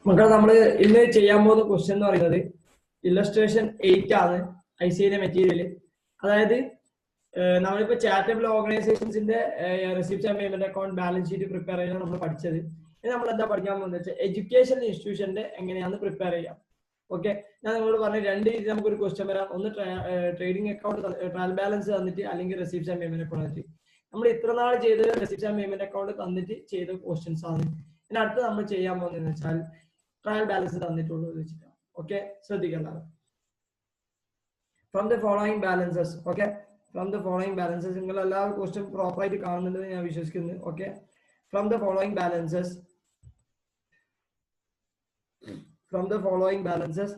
മക്കളെ നമ്മൾ ഇന്ന് ചെയ്യാൻ പോകുന്ന ക്വസ്റ്റ്യൻ എന്ന് പറയുന്നത് ഇല്ലസ്ട്രേഷൻ 8 ആണ് ICA മെറ്റീരിയൽ. അതായത് നമ്മളിപ്പോൾ ചാരിറ്റബിൾ ഓർഗനൈസേഷൻസിന്റെ receipt and payment account balance sheet prepare ചെയ്യാൻ നമ്മൾ പഠിച്ചത്. ഇനി നമ്മൾ എന്താ പഠിക്കാൻ പോകുന്നത് വെച്ചാൽ എഡ്യൂക്കേഷൻ ഇൻസ്റ്റിറ്റ്യൂഷന്റെ എങ്ങനെയാണ് പ്രിപ്പയർ ചെയ്യാം. ഓക്കെ, ഞാൻ നിങ്ങളോട് പറഞ്ഞ രണ്ട് രീതി നമുക്കൊരു ക്വസ്റ്റ്യൻ വരാം. ഒന്ന് ട്രേഡിംഗ് അക്കൗണ്ട് ട്രയൽ ബാലൻസ് തന്നിട്ട്, അല്ലെങ്കിൽ റെസിപ്റ്റ് ആൻഡ് പേയ്മെന്റ് അക്കൗണ്ട് തന്നിട്ട്. നമ്മൾ ഇത്ര നാൾ ചെയ്ത് റെസിപ്റ്റ് ആൻഡ് പേയ്മെന്റ് അക്കൗണ്ട് തന്നിട്ട് ചെയ്ത ക്വസ്റ്റ്യൻസ് ആണ്. ഇനി അടുത്ത് നമ്മൾ ചെയ്യാൻ പോകുന്നതെന്ന് വെച്ചാൽ ട്രയൽ ബാലൻസ് തന്നിട്ടുള്ളത് വെച്ചിട്ടാണ്. ഓക്കെ, ശ്രദ്ധിക്കേണ്ടത്. From the following balances. Okay, from the following balances നിങ്ങൾ എല്ലാവരും ക്വസ്റ്റ്യൻ പ്രോപ്പർ ആയിട്ട് കാണുന്നുണ്ടെന്ന് ഞാൻ വിശ്വസിക്കുന്നു. Okay, from the following balances, from the following balances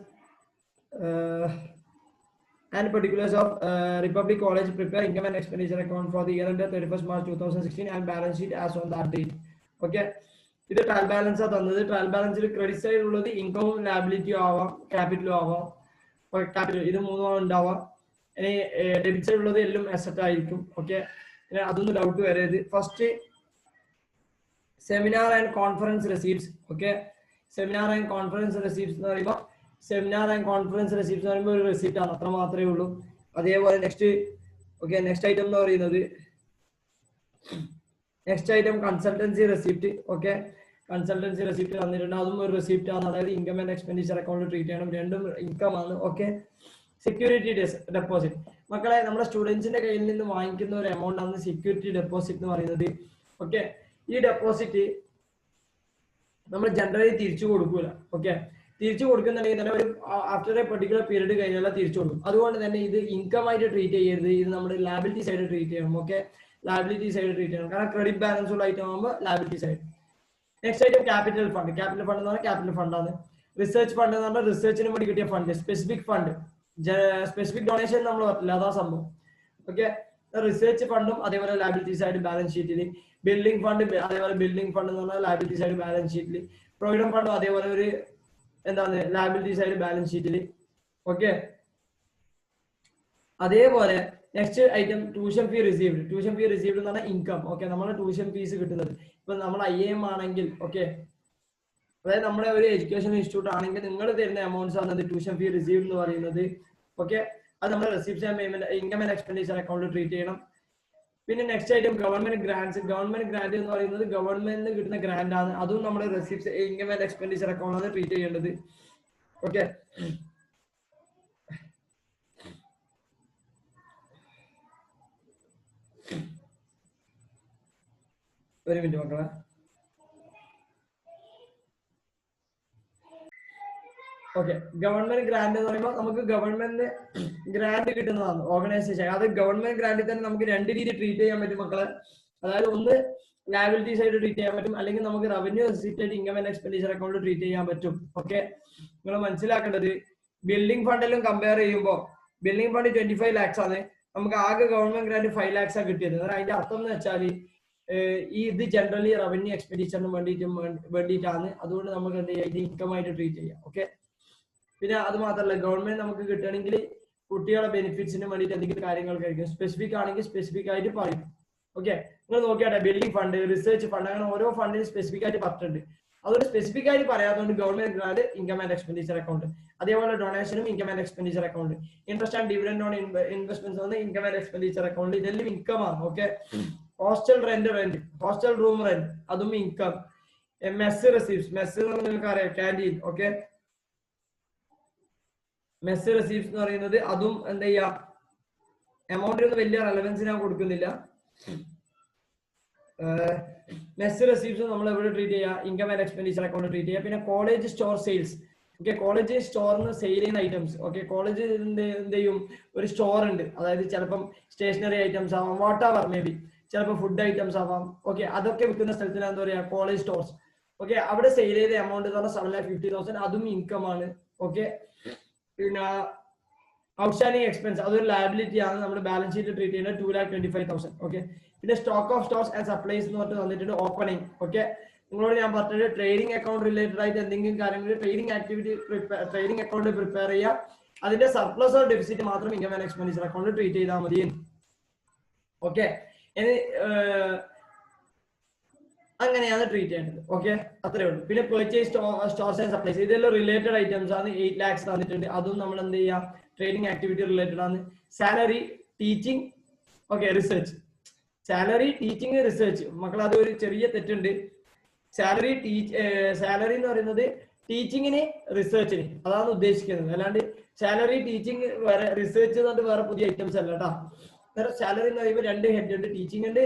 and particulars of Republic College prepare income and expenditure account for the year ended 31st March 2016 and balance sheet as on that date. Okay, ഇത് trial balance ആണ് തന്നത്. Trial ബാലൻസിൽ credit side ഉള്ളത് ഇൻകമും ലാബിലിറ്റിയും ആവാം, ക്യാപിറ്റലും ആവാം. Capital ഇത് മൂന്നും ഉണ്ടാവാം. ഇനി ഡെബിറ്റ് സൈഡ് ഉള്ളത് എല്ലാം അസറ്റ് ആയിരിക്കും. ഓക്കെ, അതൊന്നും ഡൗട്ട് വരരുത്. First seminar and conference receipts. Okay, seminar and conference receipts എന്ന് പറയുമ്പോൾ സെമിനാർ ആൻഡ് കോൺഫറൻസ് റെസിപ്റ്റ്സ് എന്ന് പറയുമ്പോൾ ഒരു റെസിപ്റ്റ് ആണ്, അത്ര മാത്രമേ ഉള്ളൂ. അതേപോലെ നെക്സ്റ്റ് ഐറ്റം എന്ന് പറയുന്നത് consultancy receipt. Okay, consultancy receipt തന്നിട്ടുണ്ട്, അതും ഒരു റെസിപ്റ്റ് ആണ്. അതായത് income and expenditure account treat ചെയ്യണം, രണ്ടും ഇൻകം ആണ്. Okay, security deposit. മക്കളെ, നമ്മുടെ സ്റ്റുഡൻസിന്റെ കയ്യിൽ നിന്ന് വാങ്ങിക്കുന്ന ഒരു എമൗണ്ട് ആണ് സെക്യൂരിറ്റി ഡെപ്പോസിറ്റ് എന്ന് പറയുന്നത്. ഓക്കെ, ഈ ഡെപ്പോസിറ്റ് നമ്മൾ ജനറലി തിരിച്ചു കൊടുക്കൂല. ഓക്കെ, തിരിച്ചു കൊടുക്കുന്നുണ്ടെങ്കിൽ തന്നെ ഒരു ആഫ്റ്റർ എ പെർട്ടിക്കുലർ പീരീഡ് കഴിഞ്ഞാൽ തിരിച്ചു കൊടുക്കും. അതുകൊണ്ട് തന്നെ ഇത് ഇൻകം ആയിട്ട് ട്രീറ്റ് ചെയ്യരുത്, ഇത് നമ്മൾ ലാബിലിറ്റി സൈഡ് ട്രീറ്റ് ചെയ്യണം. ഓക്കെ, ലാബിലിറ്റി സൈഡ് ട്രീറ്റ് ചെയ്യണം, കാരണം ക്രെഡിറ്റ് ബാലൻസ് ഉള്ള ഐറ്റം ആകുമ്പോൾ liability side. Next item capital fund. Capital fund എന്ന് പറഞ്ഞാൽ ക്യാപിറ്റൽ ഫണ്ടാണ്. റിസർച്ച് ഫണ്ട് എന്ന് പറഞ്ഞാൽ റിസർച്ചിന് വേണ്ടി കിട്ടിയ fund. Specific fund, specific donation നമ്മൾ പറ്റില്ല, അതാ സംഭവം. ഓക്കെ, റിസർച്ച് ഫണ്ടും അതേപോലെ ലാബിലിറ്റി സൈഡ് ബാലൻസ് ഷീറ്റിൽ. ബിൽഡിംഗ് ഫണ്ട് അതേപോലെ ബിൽഡിംഗ് ഫണ്ട് എന്ന് പറഞ്ഞാൽ ലാബിലിറ്റി സൈഡ് ബാലൻസ് ഷീറ്റിൽ. പ്രൊവിഡന്റ് ഫണ്ടും അതേപോലെ ഒരു എന്താണ് ലാബിലിറ്റി സൈഡ് ബാലൻസ് ഷീറ്റിൽ. ഓക്കെ, അതേപോലെ next item tuition fee received. Tuition fee received എന്ന് പറഞ്ഞാൽ ഇൻകം. ഓക്കെ, നമ്മുടെ ട്യൂഷൻ ഫീസ് കിട്ടുന്നത് ഇപ്പൊ നമ്മൾ IIM ആണെങ്കിൽ, ഓക്കെ, അതായത് നമ്മുടെ ഒരു എഡ്യൂക്കേഷൻ ഇൻസ്റ്റിറ്റ്യൂട്ട് ആണെങ്കിൽ നിങ്ങൾ തരുന്ന എമൗണ്ട്സ് ആണ് ട്യൂഷൻ ഫീ റിസീവ്ഡ് എന്ന് പറയുന്നത്. ഓക്കെ, അത് നമ്മൾ receipts and payment income and expenditure account treat ചെയ്യണം. പിന്നെ next item government grants. Government grant എന്ന് പറയുന്നത് ഗവൺമെന്റിന് കിട്ടുന്ന ഗ്രാന്റ് ആണ്, അതും നമ്മൾ receipts income and expenditure account ആണ് ട്രീറ്റ് ചെയ്യേണ്ടത്. ഓക്കെ, ഒരു മിനിറ്റ് മക്കളെ. ഓക്കെ, ഗവൺമെന്റ് ഗ്രാന്റ് എന്ന് പറയുമ്പോൾ നമുക്ക് ഗവൺമെന്റ് ഗ്രാന്റ് കിട്ടുന്നതാണ് ഓർഗനൈസേഷൻ. അത് ഗവൺമെന്റ് ഗ്രാന്റിൽ തന്നെ നമുക്ക് രണ്ട് രീതി ട്രീറ്റ് ചെയ്യാൻ പറ്റും മക്കളെ. അതായത് ഒന്ന് ലാബിലിറ്റി സൈഡ് ട്രീറ്റ് ചെയ്യാൻ പറ്റും, അല്ലെങ്കിൽ നമുക്ക് റവന്യൂ റെസിപ്റ്റ് ആയിട്ട് income and expenditure account treat ചെയ്യാൻ പറ്റും. ഓക്കെ, നിങ്ങൾ മനസ്സിലാക്കേണ്ടത് ബിൽഡിംഗ് ഫണ്ടിലും കമ്പയർ ചെയ്യുമ്പോൾ ബിൽഡിംഗ് ഫണ്ട് 25 lakhs ആണ്, നമുക്ക് ആകെ ഗവൺമെന്റ് ഗ്രാന്റ് 5 lakhs ആണ് കിട്ടിയത്. അതിന്റെ അർത്ഥം എന്ന് വെച്ചാൽ ഇത് ജനറലി റവന്യൂ എക്സ്പെൻഡിച്ചറിന് വേണ്ടിയിട്ടാണ്. അതുകൊണ്ട് നമുക്ക് എന്ത് ചെയ്യാം, ഇത് ഇൻകം ആയിട്ട് ട്രീറ്റ് ചെയ്യാം. ഓക്കെ, പിന്നെ അത് മാത്രമല്ല ഗവൺമെന്റ് നമുക്ക് കിട്ടുകയാണെങ്കിൽ കുട്ടികളെ ബെനിഫിറ്റ്സിന് വേണ്ടിയിട്ട് എന്തെങ്കിലും കാര്യങ്ങൾ കഴിക്കും. സ്പെസിഫിക് ആണെങ്കിൽ സ്പെസിഫിക് ആയിട്ട് പറയും. ഓക്കെ, നിങ്ങൾ നോക്കിയാട്ടെ, ബിൽഡിംഗ് ഫണ്ട്, റിസർച്ച് ഫണ്ട്, അങ്ങനെ ഓരോ ഫണ്ടിന് സ്പെസിഫിക് ആയിട്ട് പറഞ്ഞിട്ടുണ്ട്. അതുകൊണ്ട് സ്പെസിഫിക് ആയിട്ട് പറയാത്തതുകൊണ്ട് government grant income and expenditure account. അതേപോലെ ഡൊണേഷനും income and expenditure account. Interest and dividend on investments ആണ് ഇൻകം ആൻഡ് എക്സ്പെൻഡിച്ചർ അക്കൗണ്ട്. ഇതെല്ലാം ഇൻകം ആണ്. Okay, hostel rent, hostel room rent, അതും ഇൻകം. മെസ് റെസീപ്റ്റ്സ്, മെസ് നിങ്ങൾക്ക് അറിയാം, ക്യാൻറ്റീൻ. ഓക്കെ, മെസ് റെസീപ്റ്റ്സ് എന്ന് പറയുന്നത് അതും എന്താ ചെയ്യാ, എമൗണ്ടിനൊന്നും വലിയ റെലവൻസ് ഞാൻ കൊടുക്കുന്നില്ല. മെസ് റെസീപ്റ്റ്സ് നമ്മൾ എവിടെ ട്രീറ്റ് ചെയ്യുക, income and expenditure account treat ചെയ്യുക. പിന്നെ college store sales. Okay, college സ്റ്റോറിന് സെയിൽ ചെയ്യുന്ന ഐറ്റംസ്. ഓക്കെ, കോളേജ് എന്ത് ചെയ്യും, ഒരു സ്റ്റോർ ഉണ്ട്, അതായത് ചിലപ്പം സ്റ്റേഷനറി ഐറ്റംസ് ആവാം, വാട്ട് എവർ മേ ബി, ചിലപ്പോൾ ഫുഡ് ഐറ്റംസ് ആവാം. ഓക്കെ, അതൊക്കെ വിൽക്കുന്ന സ്ഥലത്തിന് എന്താ പറയുക, കോളേജ് സ്റ്റോർസ്. ഓക്കെ, അവിടെ സെയിൽ ചെയ്ത എമൗണ്ട് എന്ന് പറഞ്ഞാൽ 7,50,000, അതും ഇൻകം ആണ്. ഓക്കെ, പിന്നെ ഔട്ട്സ്റ്റാൻഡിങ് എക്സ്പെൻസ്, അതൊരു ലയബിലിറ്റി ആണ്, നമ്മുടെ ബാലൻസ് ഷീറ്റ് ട്രീറ്റ് ചെയ്യുന്നത് 2,25,000. ഓക്കെ, പിന്നെ stock of stocks and supplies എന്ന് പറഞ്ഞിട്ട് തന്നിട്ടുണ്ട്, ഓപ്പണിംഗ്. ഓക്കെ, നിങ്ങളോട് ഞാൻ പറഞ്ഞത് ട്രേഡിംഗ് അക്കൗണ്ട് റിലേറ്റഡ് ആയിട്ട് എന്തെങ്കിലും കാര്യങ്ങൾ trading activity trading account prepare ചെയ്യുക. അതിന്റെ സർപ്ലസ് ഓർ ഡെഫിസിറ്റ് മാത്രം income and expenditure account treat ചെയ്താൽ മതി. ഓക്കെ, ഇനി അങ്ങനെയാണ് ട്രീറ്റ് ചെയ്യേണ്ടത്. ഓക്കെ, അത്രേ ഉള്ളൂ. പിന്നെ പെർച്ചേസ് സ്റ്റോർസ് ആൻഡ് സപ്ലൈസ് ഇതെല്ലാം റിലേറ്റഡ് ഐറ്റംസ് ആണ്. 8 lakhs തന്നിട്ടുണ്ട്, അതും നമ്മൾ എന്ത് ചെയ്യാം, ട്രേഡിംഗ് ആക്ടിവിറ്റി റിലേറ്റഡ് ആണ്. Salary, teaching, okay, research. Salary, teaching, research. മക്കൾ അത് ഒരു ചെറിയ തെറ്റുണ്ട്. സാലറി എന്ന് പറയുന്നത് ടീച്ചിങ്ങിന് റിസർച്ചിന് അതാണ് ഉദ്ദേശിക്കുന്നത്. അല്ലാണ്ട് സാലറി ടീച്ചിങ് വേറെ, റിസർച്ച് എന്നിട്ട് വേറെ പുതിയ ഐറ്റംസ് അല്ല കേട്ടോ. സാലറി എന്ന് പറയുമ്പോൾ 2 ഹെഡ് ഉണ്ട്, ടീച്ചിങ് ഉണ്ട്,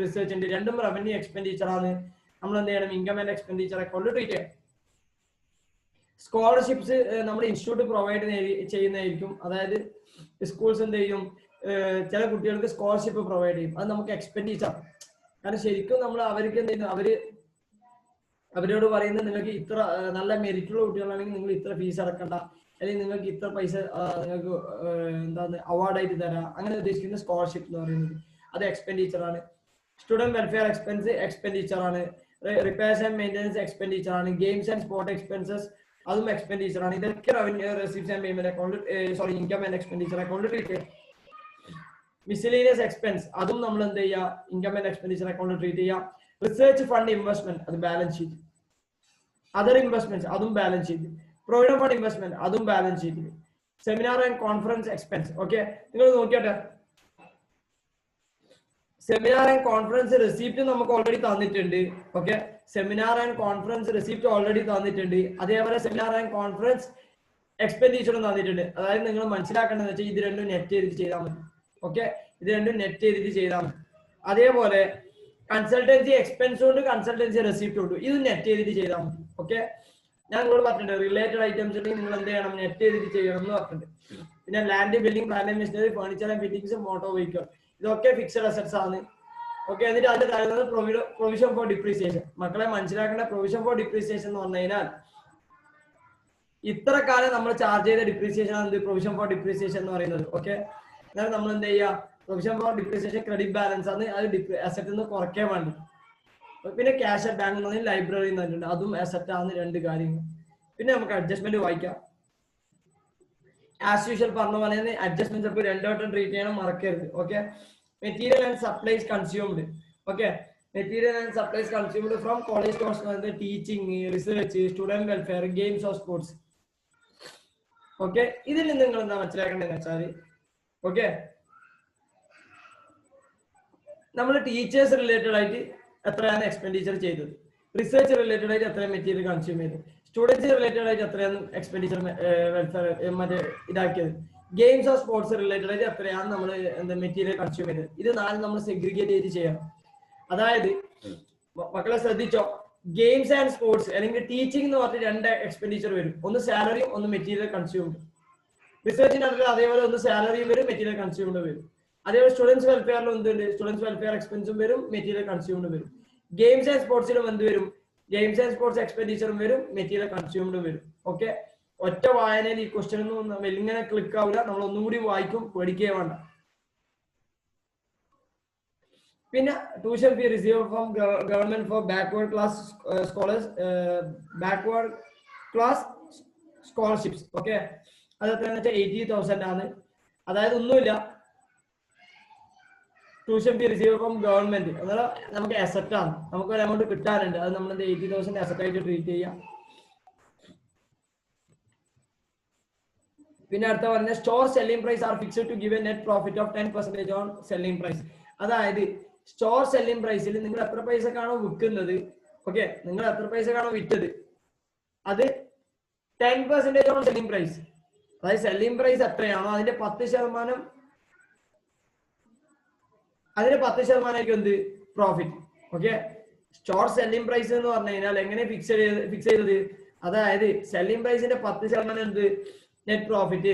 റിസർച്ച് ഉണ്ട്. രണ്ടും റവന്യൂ എക്സ്പെൻഡിച്ചർ ആണ്. നമ്മൾ എന്ത് ചെയ്യണം, income and expenditure account treat ചെയ്യണം. സ്കോളർഷിപ്സ് നമ്മുടെ ഇൻസ്റ്റിറ്റ്യൂട്ട് പ്രൊവൈഡ് ചെയ്യുന്നതായിരിക്കും. അതായത് സ്കൂൾസ് എന്ത് ചെയ്യും, ചില കുട്ടികൾക്ക് സ്കോളർഷിപ്പ് പ്രൊവൈഡ് ചെയ്യും. അത് നമുക്ക് എക്സ്പെൻഡിച്ചർ. കാരണം ശരിക്കും നമ്മൾ അവർക്ക് എന്ത് ചെയ്യുന്നു, അവരോട് പറയുന്നത് നിങ്ങൾക്ക് ഇത്ര നല്ല മെറിറ്റുള്ള കുട്ടികളാണെങ്കിൽ നിങ്ങൾ ഇത്ര ഫീസ് അടക്കണ്ട, അല്ലെങ്കിൽ നിങ്ങൾക്ക് ഇത്ര പൈസ നിങ്ങൾക്ക് എന്താണ് അവാർഡായിട്ട് തരാം. അങ്ങനെ ഉദ്ദേശിക്കുന്ന സ്കോളർഷിപ്പ് എന്ന് പറയുന്നത് അത് എക്സ്പെൻഡിച്ചർ ആണ്. സ്റ്റുഡന്റ് വെൽഫെയർ എക്സ്പെൻഡിച്ചർ ആണ്. റിപ്പയർസ് ആൻഡ് മെയിൻ്റെനൻസ് എക്സ്പെൻഡിച്ചർ ആണ്. ഗെയിംസ് ആൻഡ് സ്പോർട്ട് എക്സ്പെൻസസ് അതും എക്സ്പെൻഡിച്ചർ ആണ്. ഇതൊക്കെ revenue receipts and payment account income and expenditure account treat ചെയ്യാം. മിസ്സലേനിയസ് എക്സ്പെൻസ് അതും നമ്മൾ എന്ത് ചെയ്യുക, income and expenditure account treat ചെയ്യാം. റിസർച്ച് ഫണ്ട് ഇൻവെസ്റ്റ്മെന്റ് അത് ബാലൻസ് ഷീറ്റ്. അതർ ഇൻവെസ്റ്റ്മെന്റ്സ് അതും balance sheet. Provident fund investment അതും balance sheet. Seminar and conference expense. Okay, നിങ്ങൾ നോക്കിയോട്ടെ, സെമിനാർ ആൻഡ് കോൺഫറൻസ് റെസിപ്റ്റ് നമുക്ക് ഓൾറെഡി തന്നിട്ടുണ്ട്. Okay, seminar and conference receipt already തന്നിട്ടുണ്ട്. അതേപോലെ സെമിനാർ ആൻഡ് കോൺഫറൻസ് എക്സ്പെൻഡിച്ചറും തന്നിട്ടുണ്ട്. അതായത് നിങ്ങൾ മനസ്സിലാക്കേണ്ടത് വെച്ചാൽ ഇത് രണ്ടും നെറ്റ് ചെയ്തിട്ട് ചെയ്താൽ മതി. ഓക്കെ, ഇത് രണ്ടും നെറ്റ് ചെയ്തിട്ട് ചെയ്താൽ മതി. അതേപോലെ കൺസൾട്ടൻസി എക്സ്പെൻസ് ഉണ്ട്, കൺസൾട്ടൻസി റെസിപ്റ്റ് ഉണ്ട്, ഇത് നെറ്റ് ചെയ്തിട്ട് ചെയ്താൽ മതി. ഓക്കെ, ഞാൻ നിങ്ങളോട് പറഞ്ഞിട്ടുണ്ട് റിലേറ്റഡ് ഐറ്റംസ് ഉണ്ടെങ്കിൽ നിങ്ങൾ എന്ത് ചെയ്യണം, നെറ്റ് ചെയ്തിട്ട് ചെയ്യണം എന്ന് പറഞ്ഞിട്ടുണ്ട്. പിന്നെ land, building, plant and machinery, furniture and fittings, motor vehicle ഇതൊക്കെ ഫിക്സഡ് അസറ്റ്സ് ആണ്. ഓക്കെ, എന്നിട്ട് അതിന്റെ താഴെ പ്രൊവിഷൻ ഫോർ ഡിപ്രീസിയേഷൻ. മക്കളെ മനസ്സിലാക്കേണ്ട, പ്രൊവിഷൻ ഫോർ ഡിപ്രീസിയേഷൻ എന്ന് പറഞ്ഞു കഴിഞ്ഞാൽ ഇത്ര കാലം നമ്മൾ ചാർജ് ചെയ്ത ഡിപ്രീസിയേഷൻ ആണ് പ്രൊവിഷൻ ഫോർ ഡിപ്രീസിയേഷൻ എന്ന് പറയുന്നത്. ഓക്കെ, എന്നാൽ നമ്മൾ എന്ത് ചെയ്യുക, provision for depreciation credit balance ആണ്, അത് അസറ്റിൽ നിന്ന് കുറയ്ക്കാൻ വേണ്ടി. പിന്നെ ക്യാഷ് അറ്റ് ബാങ്ക് എന്ന് പറഞ്ഞാൽ ലൈബ്രറി എന്ന് പറഞ്ഞിട്ടുണ്ട്, അതും അസറ്റ് ആണ്. 2 കാര്യങ്ങൾ. പിന്നെ നമുക്ക് അഡ്ജസ്റ്റ്മെന്റ് വായിക്കാം. ആസ് യൂഷ്വൽ പറഞ്ഞ പോലെ തന്നെ അഡ്ജസ്റ്റ്മെന്റ്സ് ഒക്കെ 2 വട്ടം ട്രീറ്റ് ചെയ്യണം, മറക്കരുത്. Okay, material and supplies consumed. Okay, material and supplies consumed from college stores, teaching, research, student welfare, games or sports. Okay, ഇതിൽ നിന്ന് നിങ്ങൾ എന്താ മനസ്സിലാക്കേണ്ടതെന്ന് വെച്ചാൽ, ഓക്കെ, നമ്മൾ ടീച്ചേഴ്സ് റിലേറ്റഡ് ആയിട്ട് എത്രയാണ് എക്സ്പെൻഡിച്ചർ ചെയ്തത്, റിസർച്ച് റിലേറ്റഡ് ആയിട്ട് എത്രയാണ് മെറ്റീരിയൽ കൺസ്യൂം ചെയ്തത്, സ്റ്റുഡൻസ് റിലേറ്റഡ് ആയിട്ട് എത്രയാണ് എക്സ്പെൻഡിച്ചർ വെൽഫെയർ മറ്റേ ഇതാക്കിയത്, ഗെയിംസ് ഓർ സ്പോർട്സ് റിലേറ്റഡ് ആയിട്ട് എത്രയാണ് നമ്മൾ എന്താ മെറ്റീരിയൽ കൺസ്യൂം ചെയ്തത്. ഇത് 4 നമ്മൾ സെഗ്രിഗേറ്റ് ചെയ്ത് ചെയ്യണം. അതായത് മക്കളെ ശ്രദ്ധിച്ചോ, ഗെയിംസ് ആൻഡ് സ്പോർട്സ് അല്ലെങ്കിൽ ടീച്ചിങ് എന്ന് പറഞ്ഞിട്ട് 2 എക്സ്പെൻഡിച്ചർ വരും. ഒന്ന് സാലറിയും ഒന്ന് മെറ്റീരിയൽ കൺസ്യൂംഡ്. റിസർച്ചിന്റെ അടുത്ത് അതേപോലെ ഒന്ന് സാലറിയും വരും, മെറ്റീരിയൽ കൺസ്യൂംഡ് വരും. അതേപോലെ സ്റ്റുഡൻസ് വെൽഫെയറിലും എന്തുണ്ട്, സ്റ്റുഡൻസ് വെൽഫെയർ എക്സ്പെൻസും വരും, മെറ്റീരിയൽ കൺസ്യൂംഡ് വരും. ഗെയിംസ് ആൻഡ് സ്പോർട്സിലും എന്ത് വരും, ഗെയിംസ് ആൻഡ് സ്പോർട്സ് എക്സ്പെൻഡിച്ചറും വരും, മെറ്റീരിയൽ കൺസ്യൂംഡ് വരും. ഓക്കെ, ഒറ്റ വായനയിൽ ഈ ക്വസ്റ്റ്യൻ ഒന്നും വെല്ലിങ്ങനെ ക്ലിക്ക് ആവില്ല, നമ്മൾ ഒന്നും കൂടി വായിക്കും, പേടിക്കേ വേണ്ട. പിന്നെ tuition fee receive from government four backward class scholars, backward class scholarships. Okay, അത് എത്രയാണെന്ന് വെച്ചാൽ 80,000 ആണ്. അതായത് ഒന്നുമില്ല, tuition fee receive from government എന്നാൽ നമുക്ക് അസറ്റ് ആണ്, നമുക്ക് ഒരു എമൗണ്ട് കിട്ടാറുണ്ട്, അത് നമ്മൾ 80,000 അസറ്റ് ആയിട്ട് ട്രീറ്റ് ചെയ്യാം. പിന്നെ അടുത്ത പറഞ്ഞ store selling price are fixed to give a net profit of 10% on selling price. അതായത് സ്റ്റോർ സെല്ലിംഗ് പ്രൈസിൽ നിങ്ങൾ എത്ര പൈസക്കാണോ വിൽക്കുന്നത്, ഓക്കെ, നിങ്ങൾ എത്ര പൈസക്കാണോ വിറ്റത് അത് 10% ഓൺ സെല്ലിംഗ് പ്രൈസ്. അതായത് സെല്ലിംഗ് പ്രൈസ് എത്രയാണോ അതിന്റെ 10% ആയിരിക്കും എന്ത് profit. Okay, store selling price എന്ന് പറഞ്ഞു കഴിഞ്ഞാൽ എങ്ങനെ ഫിക്സ് ചെയ്തത്, അതായത് സെല്ലിംഗ് പ്രൈസിന്റെ 10% എന്ത് നെറ്റ് പ്രോഫിറ്റ്.